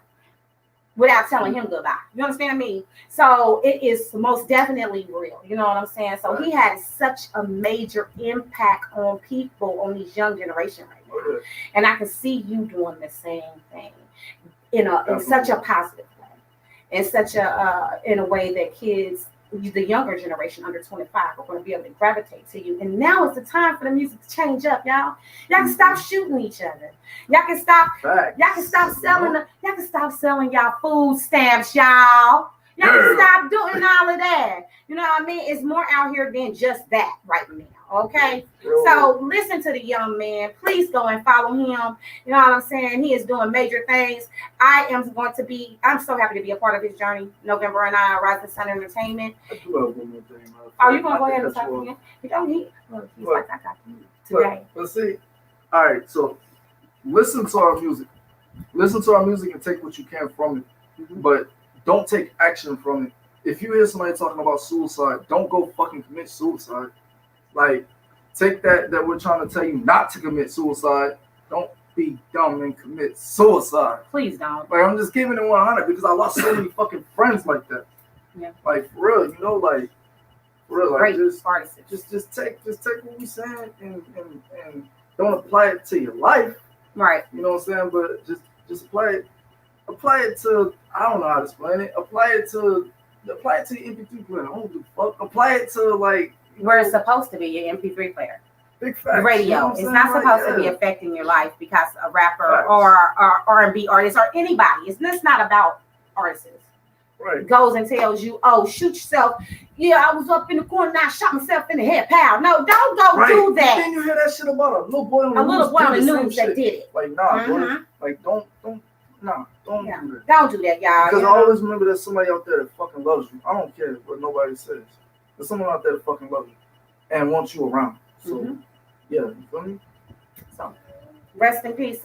without telling him goodbye. You understand me? So it is most definitely real. You know what I'm saying? So he had such a major impact on people, on these young generation right now. And I can see you doing the same thing in such a positive way, in a way that kids, the younger generation under 25, are going to be able to gravitate to you. And now is the time for the music to change up, y'all. Y'all can stop shooting each other. Y'all can stop selling y'all food stamps, y'all. Y'all can stop doing all of that. You know what I mean? It's more out here than just that right now. Okay, so listen to the young man. Please go and follow him. You know what I'm saying? He is doing major things. I'm so happy to be a part of his journey. November and I, Rising Sun Entertainment. I do have one more thing. Oh, you gonna go ahead and talk again? You don't need. Look, he's like, I got you today. Let's see. All right, so listen to our music. Listen to our music and take what you can from it, but don't take action from it. If you hear somebody talking about suicide, don't go fucking commit suicide. Like, take that we're trying to tell you not to commit suicide. Don't be dumb and commit suicide. Please don't. Like, I'm just giving it 100 because I lost so many fucking friends like that. Yeah. Like, for real, you know, like, for real, like, great just take what we saying and don't apply it to your life. Right. You know what I'm saying? But just apply it to, I don't know how to explain it. Apply it to your MP3 player. I don't give a fuck. Apply it to, like, where it's supposed to be, your MP3 player. Big facts. radio. You know what It's I'm not saying? supposed Like, to be yeah. affecting your life because a rapper Facts. or R&B artist or anybody. It's not about artists. Right. Goes and tells you, oh, shoot yourself. Yeah, I was up in the corner and I shot myself in the head. Pow. No, don't go Right. do that. Then you hear that shit about a little boy on the news. A little boy on the did same news that shit. did it. Like, nah, Mhm. bro. Like, don't Yeah. do that. Don't do that, y'all. Because You I know? always remember there's somebody out there that fucking loves you. I don't care what nobody says. There's someone out there that fucking loves you and wants you around. So, Mhm. yeah, you feel me? So, rest in peace,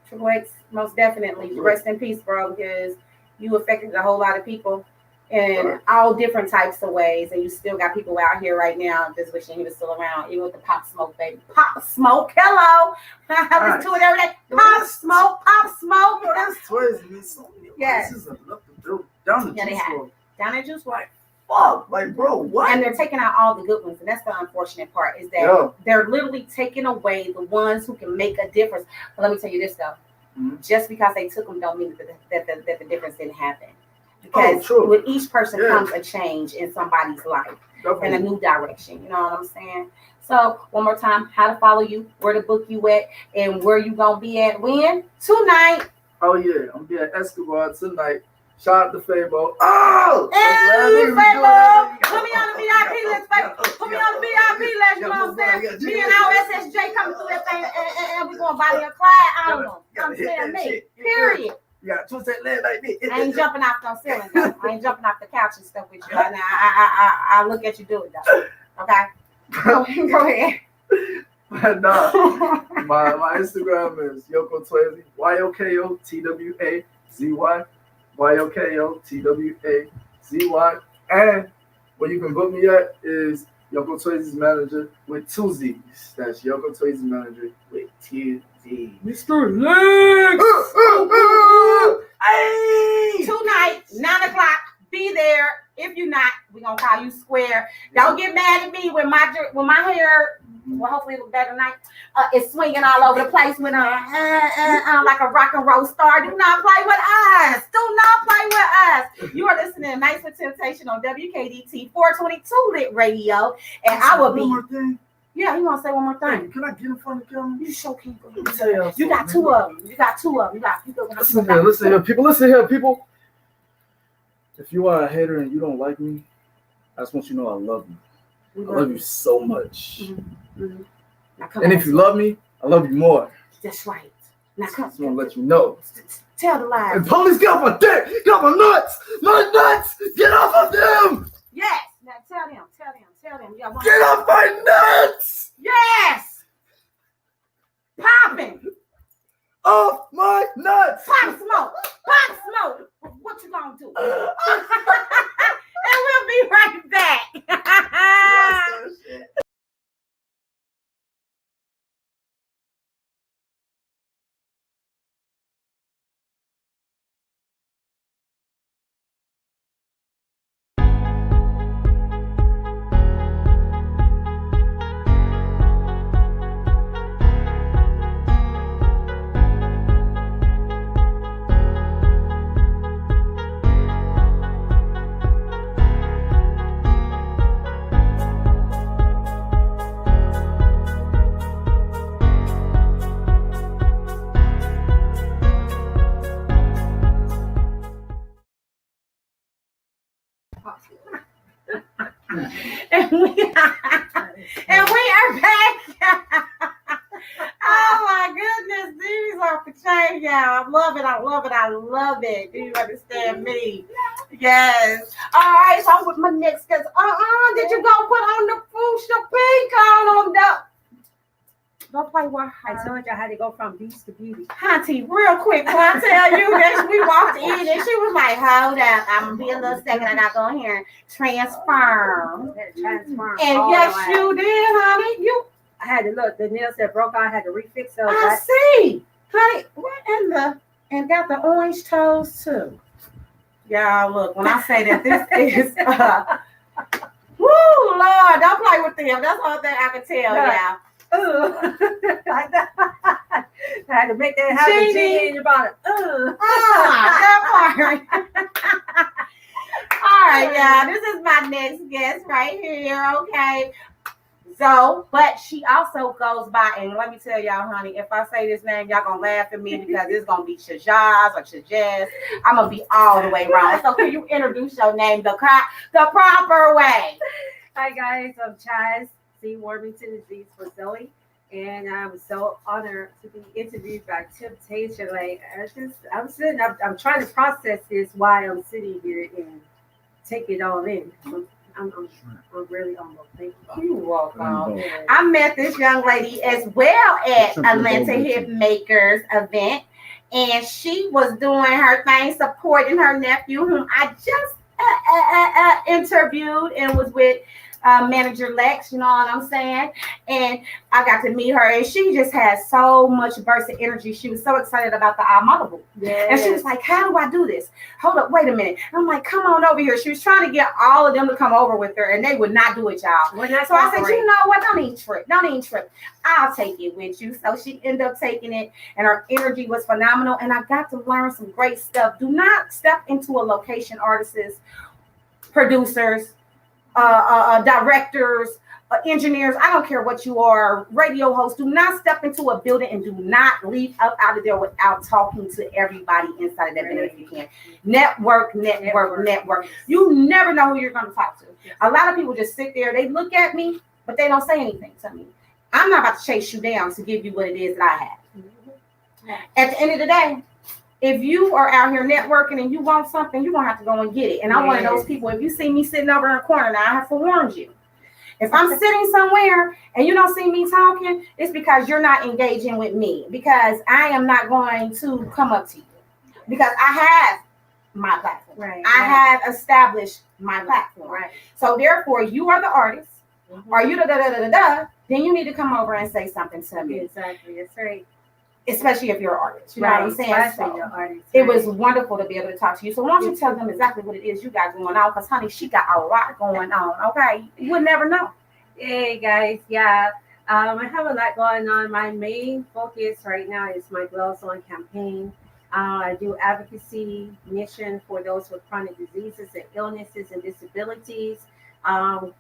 Triple X. Most definitely, rest in peace, bro, because you affected a whole lot of people in all different types of ways, and you still got people out here right now just wishing he was still around, even with the Pop Smoke, baby. Pop Smoke, hello. I listen to it every day. Pop Smoke, Pop Smoke. Yo, that's Twazy, man. So many Yes. places I love to do. Down the Yeah, they juice have. world. Down at Juice WRLD. Fuck, like, bro, what? And they're taking out all the good ones, and that's the unfortunate part is that Yeah. they're literally taking away the ones who can make a difference. But let me tell you this though, Mhm. just because they took them don't mean that the difference didn't happen. Because true. with each person Yeah. comes a change in somebody's life and a Definitely. new direction. You know what I'm saying? So one more time, how to follow you, where to book you at, and where you gonna be at when? Tonight. Oh, yeah. I'm be at Escobar tonight. Shout out to Fabo. Oh! Hey, That's Fabo! Put me on the VIP list, baby. Put me on the VIP list, you know what I'm saying? Me and our SSJ coming through that thing, and we gonna buy me a Clyde album. I'm saying me. Period. You got to twist that leg like this. I ain't jumping off no ceiling, though. I ain't jumping off the couch and stuff with you. And I look at you do it, though. Okay? Go ahead. But my Instagram is Yoko Twazy, YOKOTWAZY, YOKOTWAZY, and where you can book me at is Yoko Twazy's manager with 2 Z's. That's Yoko Twazy's manager with 2 Z's. Mr. Legs! Hey! Tonight, 9 o'clock. Be there. If you're not, we're gonna call you square. Don't get mad at me when my hair, well, hopefully it look better tonight. It's swinging all over the place with like a rock and roll star. Do not play with us. Do not play with us. You are listening to Nights with Temptation on WKDT 422 Lit Radio, and I will be. One more thing. Yeah, you want to say one more thing? Hey, can I get in front of the camera? You sure can. Let me tell y'all You got something. 2 of them. You got 2 of them. You got people. Listen here, people. Listen here, people. If you are a hater and you don't like me, I just want you to know I love you. I love you so much. Mm-hmm. Now, come And on. if you love me, I love you more. That's right. Now I come. just want to let you know. Tell the lies. And police, get off my dick! Get off my nuts! My nuts! Get off of them! Yes. Now tell them. You got one. Get off my nuts! Yes. Popping. Off my nuts! Pop smoke. Pop smoke. What you gonna do? And we'll be right back. And we are back. Oh my goodness, these are for change, y'all. I love it. Do you understand me? Yes. All right, so I'm with my next guest. Did you go put on the fuchsia pink on the? Don't play with her. I told you I had to go from beast to beauty. Auntie, real quick, can I tell you that we walked in and she was like, hold up, I'm gonna be a little second. I gotta go in here and transform. I had to transform. And all yes, the way. you did, honey. I had to look. The nails that broke out, I had to refix those. I see. Honey, what in the, and got the orange toes too. Y'all, look, when I say that this is, woo, Lord, don't play with them. That's all thing I can tell y'all. I had to make that happen. Genie. In your body. That part. All right, y'all. This is my next guest right here. Okay. Zoe, but she also goes by, and let me tell y'all, honey, if I say this name, y'all gonna laugh at me because it's gonna be Chjazze or Chjazze. I'm gonna be all the way wrong. So can you introduce your name the proper way? Hi guys, I'm Chjazze, C. Wormington, Z for Zoe, and I'm so honored to be interviewed by Temptation. Like I'm trying to process this while I'm sitting here and take it all in. I'm really humble. Thank you. You're welcome. I met this young lady as well at Atlanta Hip Makers event, and she was doing her thing, supporting her nephew, whom I just interviewed and was with manager Lex, you know what I'm saying? And I got to meet her, and she just had so much burst of energy. She was so excited about the motherboard. Yeah. And she was like, how do I do this? Hold up, wait a minute. And I'm like, come on over here. She was trying to get all of them to come over with her, and they would not do it, y'all. So I said, you know what? Don't even trip. I'll take it with you. So she ended up taking it, and her energy was phenomenal, and I got to learn some great stuff. Do not step into a location, artists, producers, directors, engineers, I don't care what you are, radio hosts, do not step into a building and do not leave up out of there without talking to everybody inside of that building if you can. Network. You never know who you're going to talk to. A lot of people just sit there, they look at me, but they don't say anything to me. I'm not about to chase you down to give you what it is that I have. At the end of the day, if you are out here networking and you want something, you're going to have to go and get it. And I'm one of those people, if you see me sitting over in a corner, now I have forewarned you. If I'm sitting somewhere and you don't see me talking, it's because you're not engaging with me, because I am not going to come up to you, because I have my platform. I have established my platform. So therefore, you are the artist, or you then you need to come over and say something to me. Exactly. That's right. Especially if you're an artist, you know what I'm saying? So it was wonderful to be able to talk to you. So why don't you tell them exactly what it is you got going on? Because, honey, she got a lot going on, okay? You would never know. Hey, guys. Yeah, I have a lot going on. My main focus right now is my Gloves On campaign. I do advocacy mission for those with chronic diseases and illnesses and disabilities,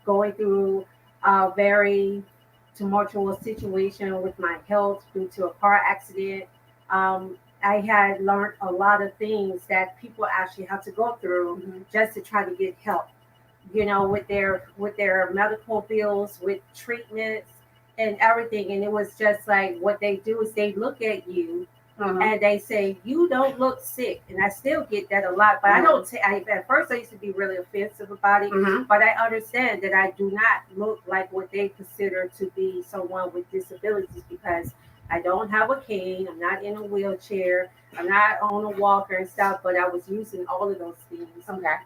going through very tumultuous situation with my health due to a car accident. I had learned a lot of things that people actually have to go through just to try to get help, you know, with their medical bills, with treatments and everything. And it was just like, what they do is they look at you and they say, you don't look sick. And I still get that a lot, but I don't at first I used to be really offensive about it, but I understand that I do not look like what they consider to be someone with disabilities, because I don't have a cane, I'm not in a wheelchair, I'm not on a walker and stuff, but I was using all of those things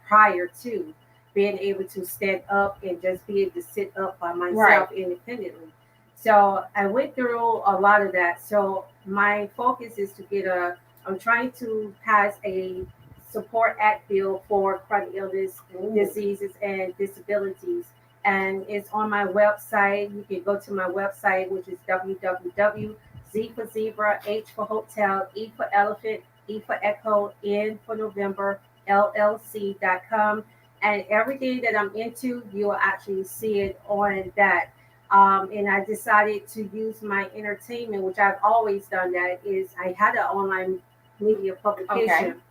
prior to being able to stand up and just be able to sit up by myself independently. So I went through a lot of that. So my focus is to I'm trying to pass a support act bill for chronic illness, diseases, and disabilities. And it's on my website. You can go to my website, which is www.Z for Zebra, H for Hotel, E for Elephant, E for Echo, N for November, LLC.com. And everything that I'm into, you'll actually see it on that. And I decided to use my entertainment, which I've always done. That is, I had an online media publication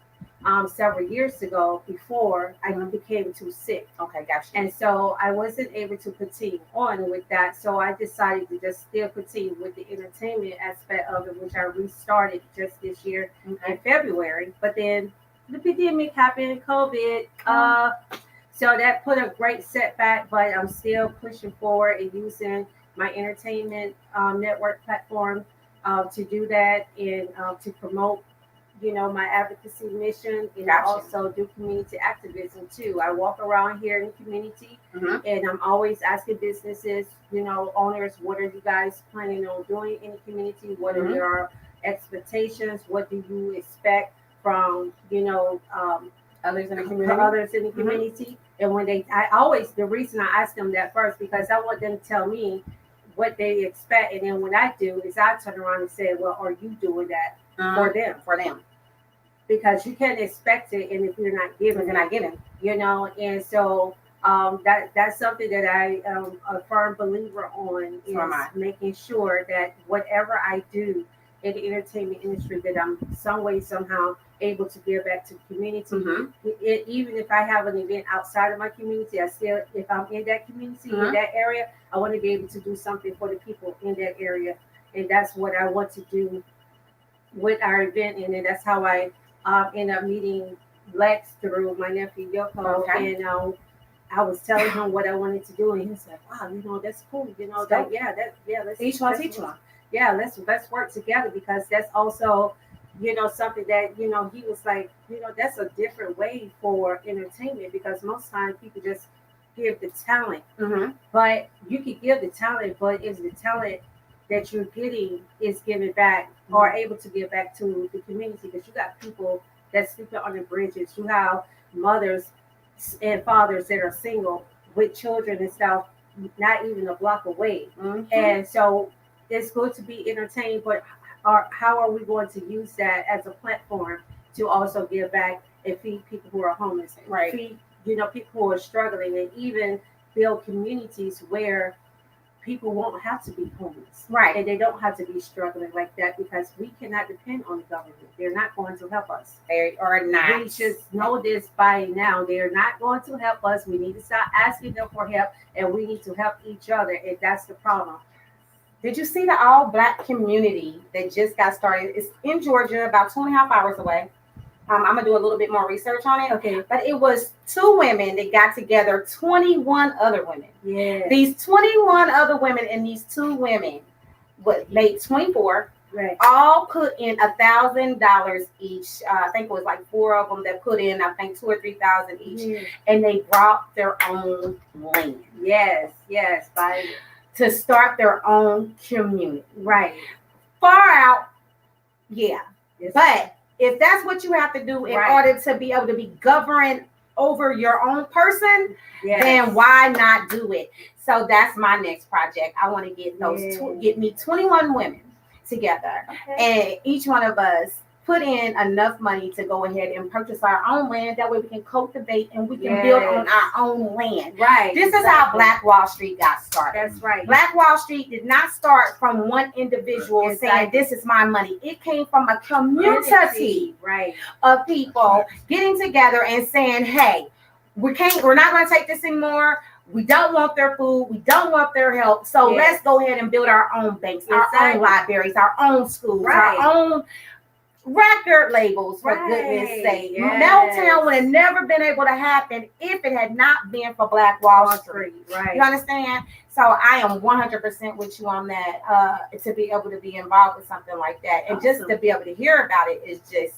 several years ago before I became too sick. Okay, gotcha. And so I wasn't able to continue on with that. So I decided to just still continue with the entertainment aspect of it, which I restarted just this year in February. But then the pandemic happened, COVID. So that put a great setback, but I'm still pushing forward and using my entertainment network platform to do that and to promote, you know, my advocacy mission, and I also do community activism too. I walk around here in the community and I'm always asking businesses, you know, owners, what are you guys planning on doing in the community? What are your expectations? What do you expect from, you know, others in the community? And when the reason I ask them that first, because I want them to tell me what they expect, and then when I do is I turn around and say, well, are you doing that for them? Because you can't expect it, and if you're not giving, you know. And so That's something that I am a firm believer on, is making sure that whatever I do in the entertainment industry, that I'm some way, somehow able to give back to the community. Even if I have an event outside of my community, I still, if I'm in that community, in that area, I want to be able to do something for the people in that area. And that's what I want to do with our event. And then that's how I end up meeting Lex through my nephew Yoko. And I was telling him what I wanted to do, and he was like, "Wow, that's cool. Let's each one teach one. Yeah, let's work together, because that's also, something that he was like, that's a different way for entertainment, because most times people just give the talent, but you could give the talent, but is the talent that you're getting is giving back or able to give back to the community? Because you got people that's sleeping on the bridges, you have mothers and fathers that are single with children and stuff, not even a block away. And so it's going to be entertaining, but how are we going to use that as a platform to also give back and feed people who are homeless, and feed people who are struggling, and even build communities where people won't have to be homeless, and they don't have to be struggling like that, because we cannot depend on the government. They're not going to help us. They are not. We should know this by now. They're not going to help us. We need to stop asking them for help, and we need to help each other, and that's the problem. Did you see the all-Black community that just got started? It's in Georgia, about 2.5 hours away. I'm going to do a little bit more research on it. Okay. But it was 2 women that got together, 21 other women. Yeah. These 21 other women and these 2 women made 24. Right. All put in $1,000 each. I think it was like 4 of them that put in, I think, 2,000 or 3,000 each. Yeah. And they brought their own land. Yes. To start their own community. Right. Far out. Yeah. Yes. But if that's what you have to do in order to be able to be governed over your own person, then why not do it? So that's my next project. I want to get get me 21 women together, and each one of us put in enough money to go ahead and purchase our own land. That way we can cultivate and we can build on our own land. Right. This is how Black Wall Street got started. That's right. Black Wall Street did not start from one individual saying, this is my money. It came from a community of people getting together and saying, hey, we're not going to take this anymore. We don't want their food. We don't want their help. So let's go ahead and build our own banks, our own libraries, our own schools, our own record labels, for goodness sake. Meltdown would have never been able to happen if it had not been for Black Wall Street. Right. You understand? So I am 100% with you on that, to be able to be involved with something like that. And just to be able to hear about it is just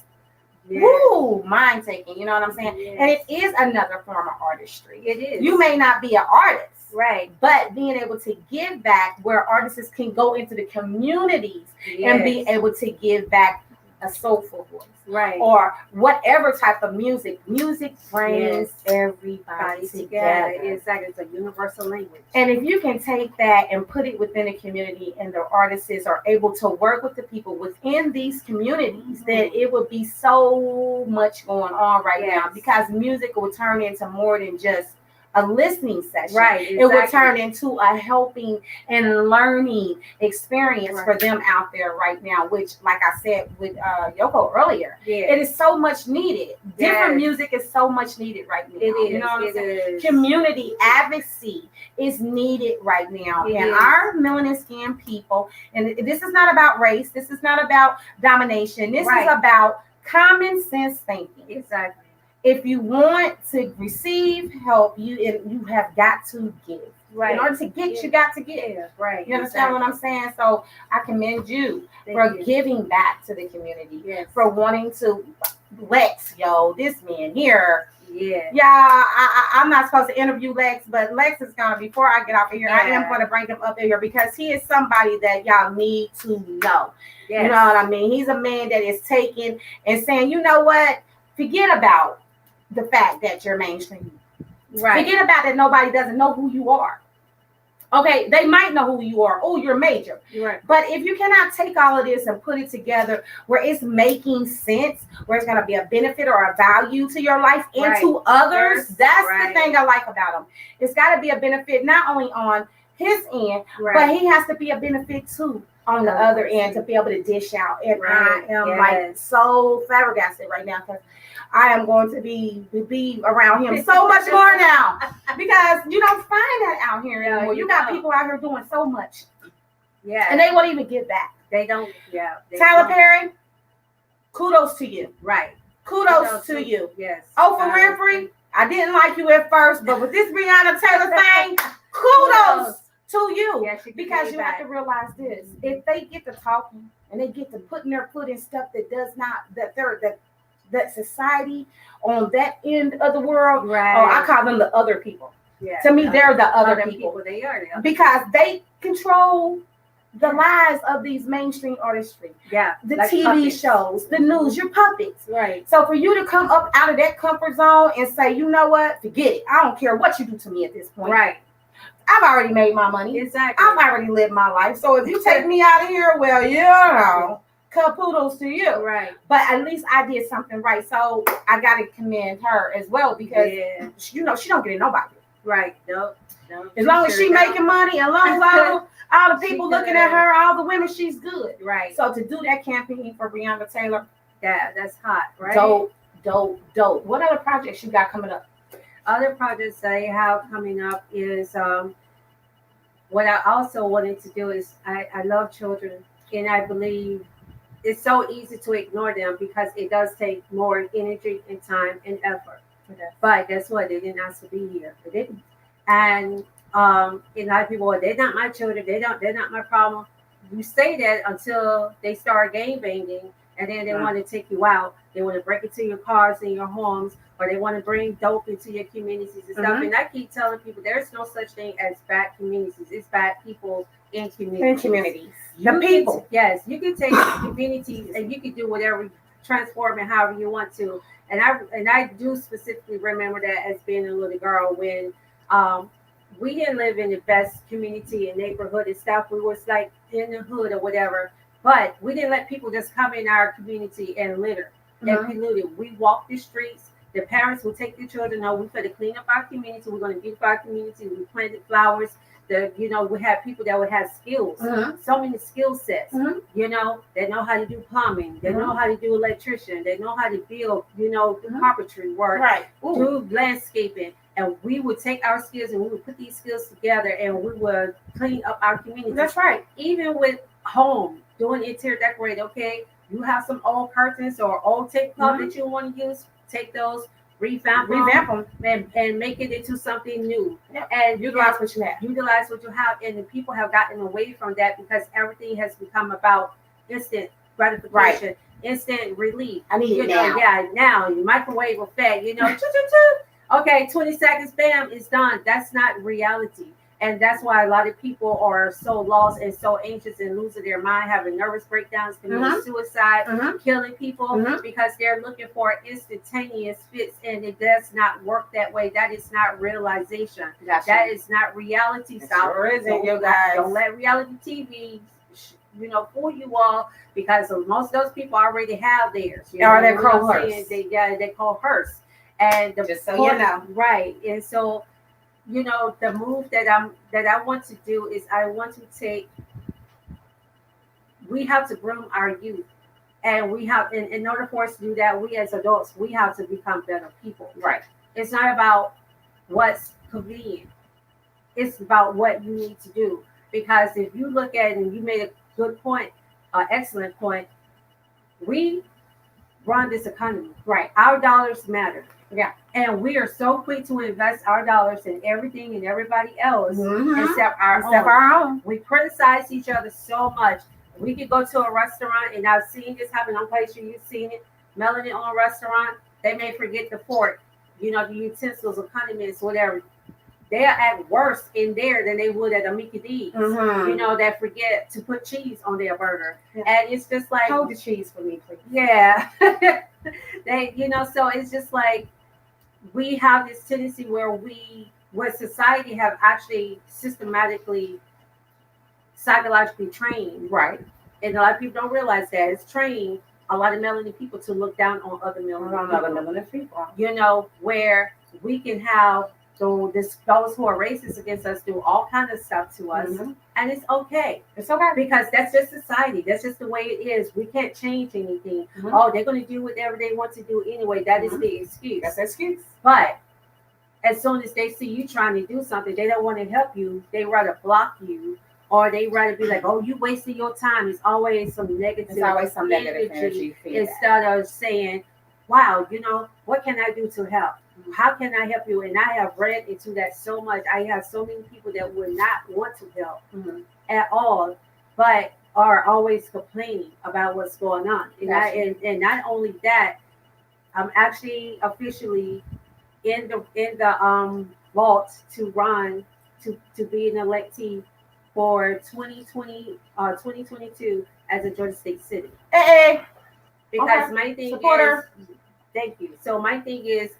mind taking. You know what I'm saying? Yes. And it is another form of artistry. It is. You may not be an artist. Right. But being able to give back, where artists can go into the communities and be able to give back a soulful voice, or whatever type of music brings everybody together. It's like it's a universal language. And if you can take that and put it within a community, and the artists are able to work with the people within these communities, then it would be so much going on now, because music will turn into more than just a listening session. It will turn into a helping and learning experience for them out there right now, which, like I said with Yoko earlier, it is so much needed. Different music is so much needed right now. It is. You know what I'm saying? Community advocacy is needed right now. And our melanin skin people, and this is not about race, this is not about domination, this is about common sense thinking. Exactly. If you want to receive help, you have got to give. In order to get, you got to give. You understand what I'm saying? So I commend you for giving back to the community, for wanting to Lex, this man here. I'm not supposed to interview Lex, but Lex is gonna, before I get off of here, I am gonna bring him up in here because he is somebody that y'all need to know. You know what I mean? He's a man that is taking and saying, you know what? Forget about the fact that you're mainstream. Forget about that nobody doesn't know who you are. Okay, they might know who you are. Oh, you're major. Right. But if you cannot take all of this and put it together where it's making sense, where it's going to be a benefit or a value to your life and to others, that's the thing I like about him. It's got to be a benefit not only on his end, but he has to be a benefit too on the other end to be able to dish out. And I am like so flabbergasted right now because I am going to be around him so much more now because you don't find that out here anymore. You got people out here doing so much. Yeah. And they won't even give back. They don't. Yeah. Tyler Perry, kudos to you. Right. Kudos to you. Yes. Oprah Winfrey, I didn't like you at first, but with this Breonna Taylor thing, kudos to you. Yes, because you have to realize this. If they get to talking and they get to putting their foot in stuff that does not, that society on that end of the world, I call them the other people. Yeah. To me, they're the other people. They are. Because they control the lives of these mainstream artistry. Yeah. The like TV puppets. shows, the news, your puppets. Right. So for you to come up out of that comfort zone and say, you know what, forget it. I don't care what you do to me at this point. Right. I've already made my money. Exactly. I've already lived my life. So if you take me out of here, well, you know, kudos to you. Right. But at least I did something right. So I got to commend her as well because, you know, she don't get it nobody. Right. No. As long as she making money, as long as all the people looking at her, all the women, she's good. Right. So to do that campaign for Breonna Taylor, that's hot, right? Dope. What other projects you got coming up? Other projects I have coming up is what I also wanted to do is I love children, and I believe it's so easy to ignore them because it does take more energy and time and effort. Okay. But guess what? They didn't ask to be here. They didn't. And a lot of people, they're not my children. They're not my problem. You say that until they start game banging, and then they want to take you out. They want to break into your cars and your homes, or they want to bring dope into your communities and stuff. And I keep telling people there's no such thing as bad communities. It's bad people in communities. The people. Yes, you can take communities and you can do whatever, transform it however you want to. And I do specifically remember that as being a little girl when we didn't live in the best community and neighborhood and stuff. We was like in the hood or whatever, but we didn't let people just come in our community and litter and pollute it. We walked the streets. The parents would take the children. No, we're going to clean up our community. We're going to beautify our community. We planted flowers. We had people that would have skills, so many skill sets. They know how to do plumbing. They know how to do electrician. They know how to build, do carpentry work, do landscaping. And we would take our skills and we would put these skills together and we would clean up our community. That's right. Even with home, doing interior decorate, okay? You have some old curtains or old tablecloth that you want to use, take those, revamp them and make it into something new. Yep. And utilize what you have. Utilize what you have. And the people have gotten away from that because everything has become about instant gratification, instant relief. I need it now. Yeah, now. You microwave effect, Okay, 20 seconds, bam, it's done. That's not reality. And that's why a lot of people are so lost and so anxious and losing their mind, having nervous breakdowns, committing suicide, killing people because they're looking for instantaneous fix, and it does not work that way. That is not realization. That is not reality. Don't let reality TV, fool you all because most of those people already have theirs. They're coerced. They coerce. And just so you know, right? And so, the move that I want to do is I want to take. We have to groom our youth, and we have, in order for us to do that, we as adults, we have to become better people. Right. It's not about what's convenient. It's about what you need to do. Because if you look at it, and you made a good point, an excellent point, we run this economy. Right. Our dollars matter. Yeah. And we are so quick to invest our dollars in everything and everybody else except our own. We criticize each other so much. We could go to a restaurant, and I've seen this happen. I'm quite sure you've seen it. Melanin on a restaurant, they may forget the fork, the utensils or condiments, whatever. They are at worse in there than they would at a Mickey D's. That forget to put cheese on their burger. Yeah. And it's just like, hold the cheese for me, please. Yeah. So it's just like we have this tendency where we what society have actually systematically, psychologically trained, Right. and a lot of people don't realize that it's trained a lot of melanin people to look down on other melanin people. You know, where we can have those who are racist against us do all kinds of stuff to us, and it's okay. It's okay because that's just society. That's just the way it is. We can't change anything. Oh, they're going to do whatever they want to do anyway. That is the excuse. That's the excuse. But as soon as they see you trying to do something, they don't want to help you. They rather block you, or they rather be like, "Oh, you wasting your time." It's always some negative. It's always some negative energy. Instead of saying, "Wow, you know, what can I do to help? How can I help you?" And I have read into that so much. I have so many people that would not want to help at all, but are always complaining about what's going on. And not only that, I'm actually officially in the vault to run to be an electee for 2022 as a Georgia State city. Hey. Because my thing Supporter. is, thank you. So my thing is,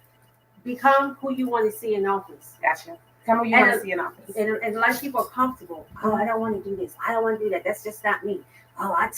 become who you want to see in office. Gotcha. Become who you want to see in office. And a lot of people are comfortable. Oh, I don't want to do this. I don't want to do that. That's just not me. Oh, I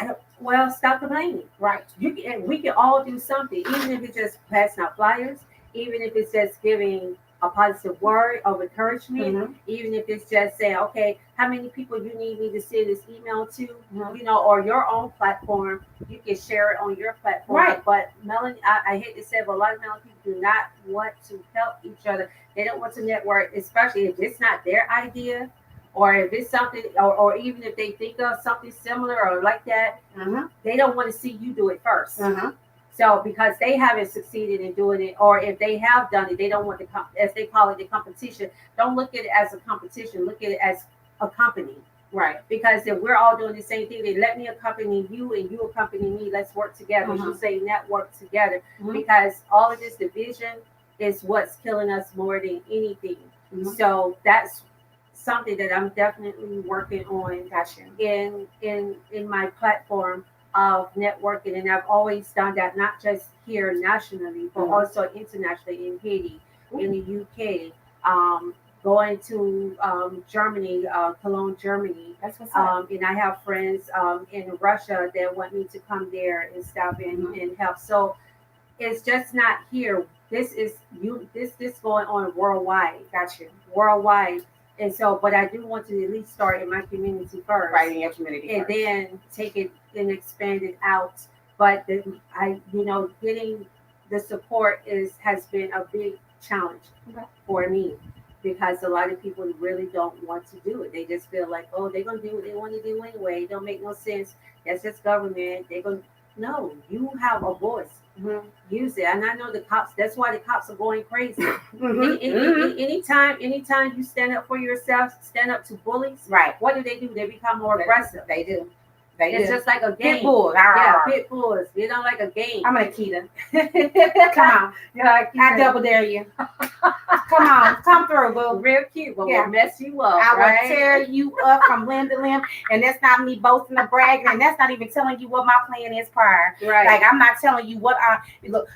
don't. Well, stop complaining. Right. We can all do something, even if it's just passing out flyers, even if it's just giving a positive word of encouragement, even if it's just saying, okay, how many people you need me to send this email to, you know, or your own platform, you can share it on your platform. Right. But Melanie, I hate to say it, but a lot of Melanie people do not want to help each other. They don't want to network, especially if it's not their idea, or if it's something, or even if they think of something similar or like that, they don't want to see you do it first. So because they haven't succeeded in doing it, or if they have done it, they don't want as they call it, the competition. Don't look at it as a competition. Look at it as a company. Right. Because if we're all doing the same thing, then let me accompany you and you accompany me. Let's work together. You say network together. Because all of this division is what's killing us more than anything. So that's something that I'm definitely working on in my platform of networking, and I've always done that, not just here nationally, but also internationally in Haiti, in the UK, going to Germany, Cologne, Germany. That's what's up. And I have friends in Russia that want me to come there and stop and help. So it's just not here. This is this going on worldwide. Worldwide. And so, but I do want to at least start in my community first. Right, in your community and first. Then take it and expand it out. But getting the support has been a big challenge for me, because a lot of people really don't want to do it. They just feel like, oh, they're gonna do what they want to do anyway. It don't make no sense. That's just government. No, you have a voice. Use it. And I know the cops, that's why the cops are going crazy. Anytime you stand up for yourself, stand up to bullies, right? What do? They become more aggressive. They do. It's just like a game. Pit bulls. Pit bulls. You don't like a game. I'm an Akita. Come on. I double dare you. Come through, boo. Real cute, but we'll mess you up. I will tear you up from limb to limb, and that's not me boasting or bragging, and that's not even telling you what my plan is prior. Right. Like, I'm not telling you what look.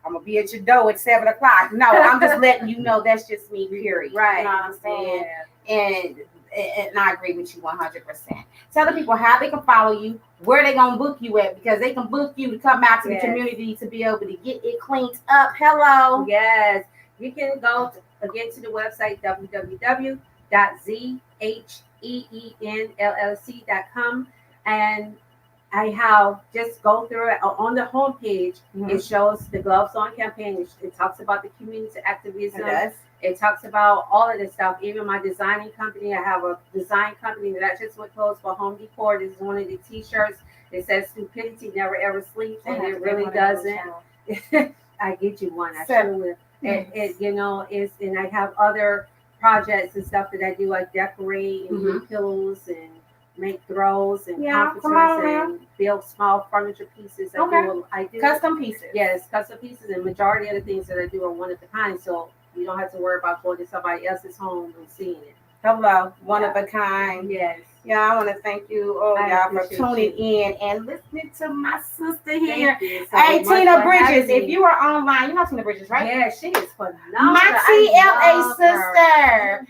I'm gonna be at your door at 7:00. No, I'm just letting you know that's just me. Period. Right. You know what I'm saying? Yeah. And I agree with you 100%. Tell the people how they can follow you, where they gonna book you at, because they can book you to come out to the community to be able to get it cleaned up. Hello. Yes. You can go again to the website www.zheenllc.com, and I have just go through it on the homepage. It shows the Gloves On campaign. It talks about the community activism. It talks about all of this stuff. Even my designing company, I have a design company that just went closed for home decor. This is one of the T-shirts. It says "Stupidity never ever sleeps," and it really doesn't. I get you one. I sure will. And I have other projects and stuff that I do. I decorate and do pillows and make throws and comforters and build small furniture pieces. I do custom pieces. Yes, custom pieces. And majority of the things that I do are one of a kind. So you don't have to worry about going to somebody else's home and seeing it. Hello, one of a kind. Yes. Yeah, I want to thank you, y'all, for tuning in and listening to my sister here. Hey, Tina Bridges, if you are online, you know Tina Bridges, right? Yeah, she is phenomenal. My TLA sister,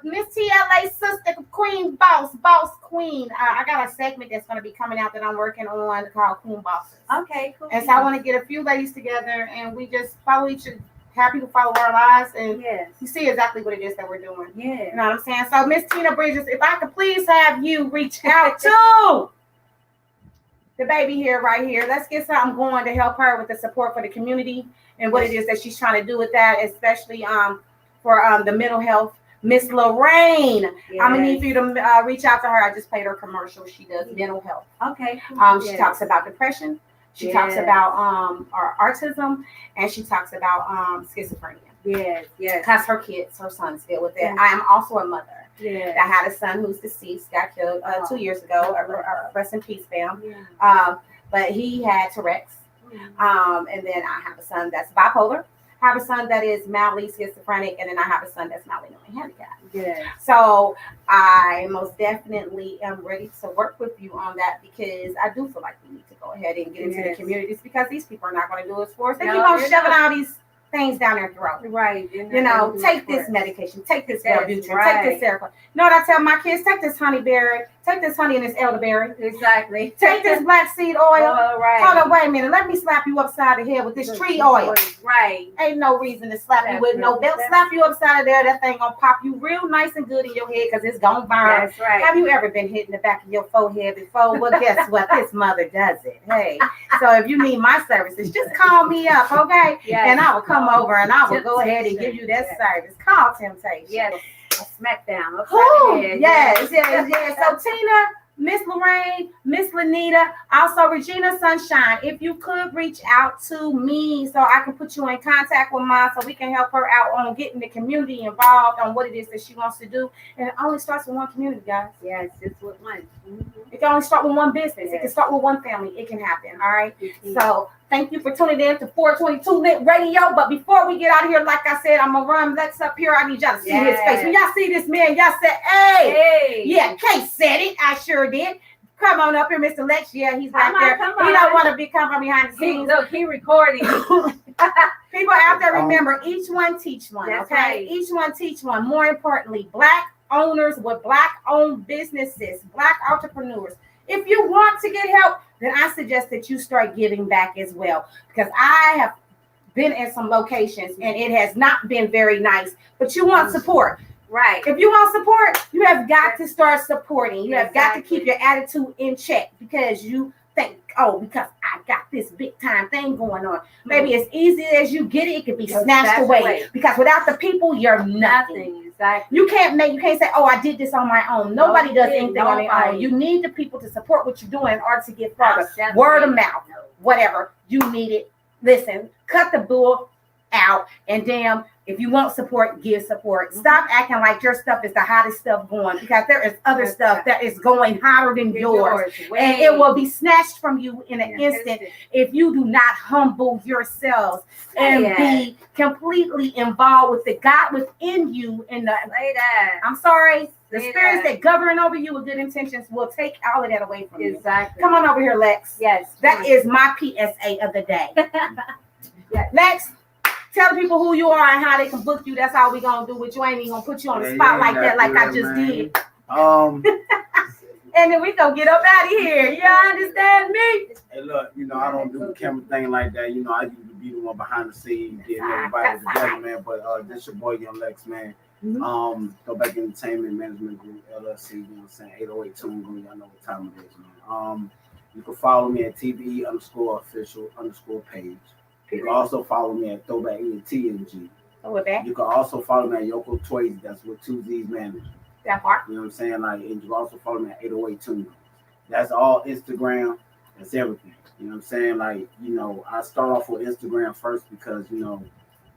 Miss TLA sister, Queen Boss Queen. I got a segment that's going to be coming out that I'm working on called Queen Bosses. Okay, cool. And so I want to get a few ladies together and we just follow each other. Happy to follow our lives and you see exactly what it is that we're doing. Yeah. You know what I'm saying? So Miss Tina Bridges, if I could please have you reach out to the baby here, right here. Let's get something going to help her with the support for the community and what it is that she's trying to do with that, especially for the mental health. Miss Lorraine, I'm gonna need for you to reach out to her. I just played her commercial. She does mental health. Okay. Cool. She talks about depression. She talks about our autism, and she talks about schizophrenia. Yes. Because her sons deal with it. I am also a mother. Yeah. I had a son who's deceased, got killed 2 years ago. Rest in peace, fam. Yeah. But he had Tourette's. And then I have a son that's bipolar. I have a son that is mildly schizophrenic, and then I have a son that's mildly handicapped. Yeah. So I most definitely am ready to work with you on that because I do feel like we need to go ahead and get into the communities because these people are not going to do this for us. They keep on shoving all these things down their throat. Right. You know, take this medication, take this Wellbutrin, take this Seroquel. You know what I tell my kids? Take this honeyberry, take this honey and this elderberry. Exactly. Take this black seed oil. Right. Hold on, wait a minute. Let me slap you upside the head with this tree oil. Right. Ain't no reason to slap you with no belt. Slap you upside of there. That thing gonna pop you real nice and good in your head because it's gonna burn. That's right. Have you ever been hit in the back of your forehead before? Well, guess what? This mother does it. Hey, so if you need my services, just call me up, okay? Yes. And I will come over and I will go ahead and give you that service. Call Temptation. Yes. A smackdown. Yes. So Tina, Miss Lorraine, Miss Lanita, also Regina Sunshine. If you could reach out to me so I can put you in contact with mine so we can help her out on getting the community involved on what it is that she wants to do. And it only starts with one community, guys. Yes, just with one. It can only start with one business. It can start with one family. It can happen. All right. So thank you for tuning in to 422 Lit Radio. But before we get out of here, like I said, I'm gonna run Lex up here. I need y'all to see his face. When y'all see this man, y'all say, hey. Yeah, Kate said it. I sure did. Come on up here, Mr. Lex. Yeah, he's back there. He don't want to come from behind the scenes. Look, he recording. People out there, remember, each one teach one. That's okay, right. Each one teach one. More importantly, Black owners with Black-owned businesses, Black entrepreneurs. If you want to get help, then I suggest that you start giving back as well. Because I have been in some locations and it has not been very nice, but you want support. Right. If you want support, you have got to start supporting. You have got to keep your attitude in check because you think, because I got this big time thing going on. Maybe as easy as you get it, it could be snatched away. Because without the people, you're nothing. Exactly. You can't say, I did this on my own. Nobody does anything on their own. You need the people to support what you're doing in order to get further. Word of mouth, whatever. You need it. Listen, cut the bull out and damn, if you want support, give support. Stop acting like your stuff is the hottest stuff going because there is other stuff that is going hotter than yours. And it will be snatched from you in an instant if you do not humble yourselves and be completely involved with the God within you. I'm sorry. The spirits that govern over you with good intentions will take all of that away from you. Exactly. Come on over here, Lex. Yes. That is my PSA of the day. Lex, tell people who you are and how they can book you. That's all we're going to do with you. I ain't even going to put you on the spot like that like I just did. And then we going to get up out of here. You understand me? Hey, look, I don't do the camera thing like that. I used to be the one behind the scenes, getting everybody together, man. But this your boy, Young Lex, man. Go back Entertainment Management Group, LLC, 808 Tune Group. I know what time it is, man. You can follow me at TBE_official_page. You can also follow me at Throwback ENTNG. You can also follow me at Yoko Twazy. That's with 2 Z's manager. That part. You know what I'm saying? And you can also follow me at 808 Tune. That's all Instagram. That's everything. You know what I'm saying? I start off with Instagram first because,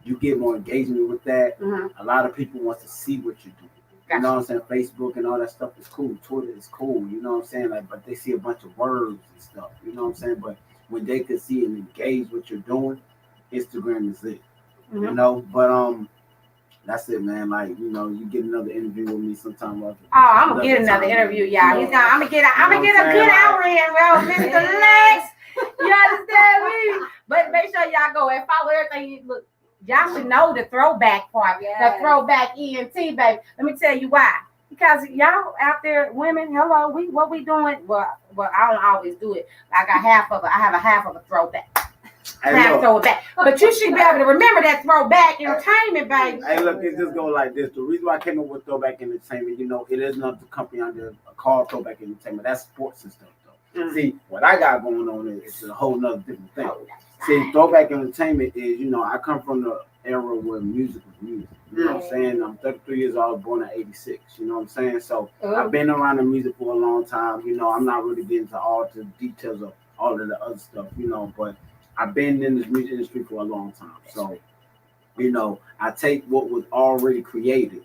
you get more engagement with that. A lot of people want to see what you do. You know what I'm saying? Facebook and all that stuff is cool. Twitter is cool. You know what I'm saying? But they see a bunch of words and stuff. You know what I'm saying? But when they could see and engage what you're doing, Instagram is it. But That's it, man. Like, you know, you get another interview with me sometime. Oh, I'm gonna get another interview, y'all. I'm gonna get a good hour in, well, Mr. Lex. You understand me? But make sure y'all go and follow everything. Look, y'all should know the throwback part, the throwback ENT, baby. Let me tell you why. Because y'all out there, women, hello, what we doing? Well, I don't always do it. I got half of it. I have a half of a throwback. Throw it back. But you should be able to remember that throwback entertainment, baby. Hey, look, it just go like this. The reason why I came up with throwback entertainment, you know, it is not the company under called throwback entertainment. That's sports and stuff, though. Mm-hmm. See, what I got going on is a whole nother different thing. See, throwback entertainment is, you know, I come from the era where music was music. You know what I'm saying? I'm 33 years old, born in 86. You know what I'm saying? So I've been around the music for a long time. You know, I'm not really getting into all the details of all of the other stuff, you know, but I've been in this music industry for a long time. So, you know, I take what was already created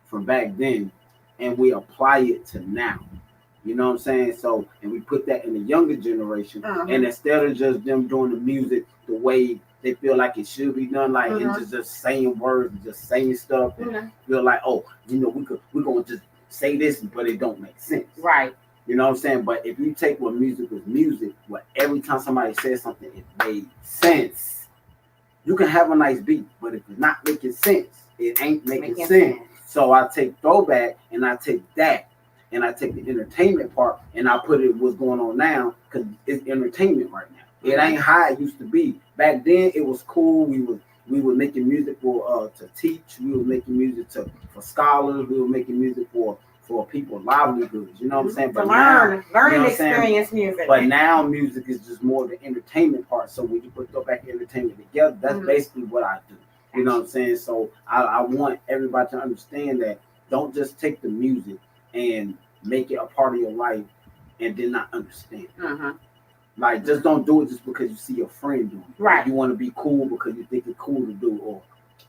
from back then and we apply it to now. You know what I'm saying? So, and we put that in the younger generation. And instead of just them doing the music the way they feel like it should be done, like it's just saying words and just saying stuff and feel like, oh, you know, we're going to just say this, but it don't make sense. Right. You know what I'm saying? But if you take what music was music, where every time somebody says something, it made sense. You can have a nice beat, but if it's not making sense, it ain't making sense. So I take throwback and I take that and I take the entertainment part and I put it what's going on now because it's entertainment right now. It ain't how it used to be. Back then, it was cool. We were making music for to teach. We were making music for scholars. We were making music for people's livelihoods, you know what I'm saying? But learning experience music. But now music is just more the entertainment part. So when you put throwback entertainment together, that's basically what I do. You know what I'm saying? So I want everybody to understand that don't just take the music and make it a part of your life and then not understand it. Like, just don't do it just because you see your friend doing it. Right. You want to be cool because you think it's cool to do, or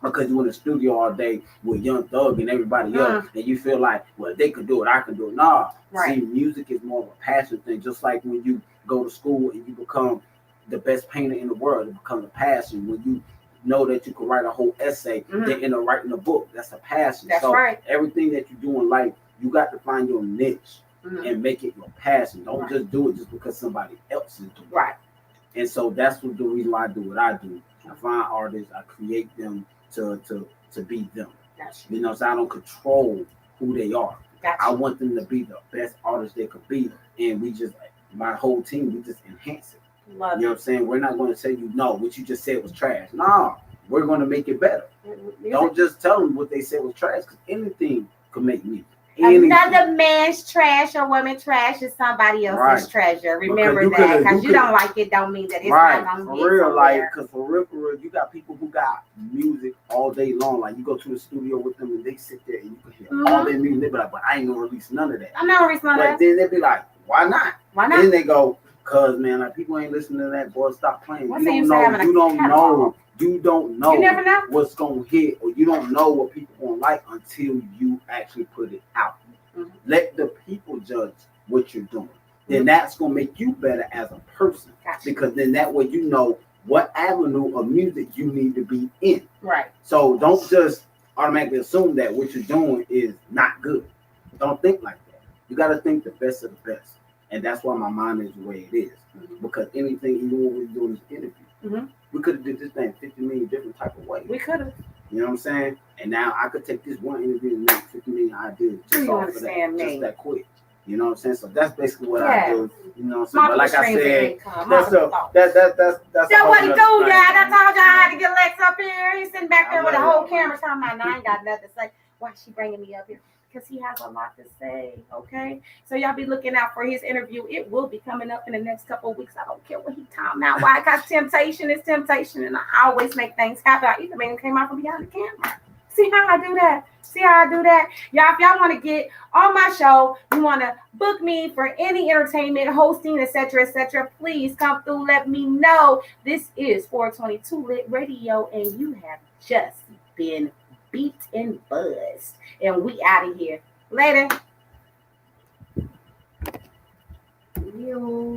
because you're in the studio all day with Young Thug and everybody else, and you feel like, well, they could do it, I can do it. Nah. Right. See, music is more of a passion thing. Just like when you go to school and you become the best painter in the world, it becomes a passion. When you know that you can write a whole essay, then end up writing a book, that's a passion. That's right. Everything that you do in life, you got to find your niche and make it your passion. Don't just do it just because somebody else is doing it. Right. And so that's what the reason why I do what I do. I find artists, I create them to be them. Gotcha. You know, so I don't control who they are. Gotcha. I want them to be the best artists they could be. And my whole team, we just enhance it. Love you know what I'm saying? We're not going to say, no, what you just said was trash. No, we're going to make it better. Don't just tell them what they said was trash, because anything could make music. Another man's trash or woman's trash is somebody else's treasure. Remember that, because you don't like it, don't mean that it's not gonna for real. Like, because for real, you got people who got music all day long. Like, you go to the studio with them and they sit there and you can hear all their music. They be like, but I ain't gonna release none of that. I'm not releasing none of that. But then they be like, why not? Why not? Then they go, cause man, like, people ain't listening to that. Boy, stop playing. You don't know. You never know what's gonna hit, or you don't know what people gonna like until you actually put it out. Let the people judge what you're doing. Then that's gonna make you better as a person. Because then that way you know what avenue of music you need to be in. Right. So don't just automatically assume that what you're doing is not good. Don't think like that. You gotta think the best of the best. And that's why my mind is the way it is. Because anything, even when we're doing this interview, we could have did this thing 50 million different type of ways. We could have. You know what I'm saying? And now I could take this one interview and make 50 million ideas just off of that, just that quick. You know what I'm saying? So that's basically what I do. You know what I'm saying? But like I said, that's what he do, y'all. I told y'all I had to get Lex up here. He's sitting back there with a whole camera talking about, I ain't got nothing to say. Why is she bringing me up here? Because he has a lot to say, okay? So y'all be looking out for his interview. It will be coming up in the next couple of weeks. I don't care what he talking about. Why? Because temptation is temptation, and I always make things happen. I even made him came out from behind the camera. See how I do that? See how I do that? Y'all, if y'all want to get on my show, you want to book me for any entertainment, hosting, etc., please come through. Let me know. This is 422 Lit Radio, and you have just been beat and buzzed. And we out of here. Later. Yo.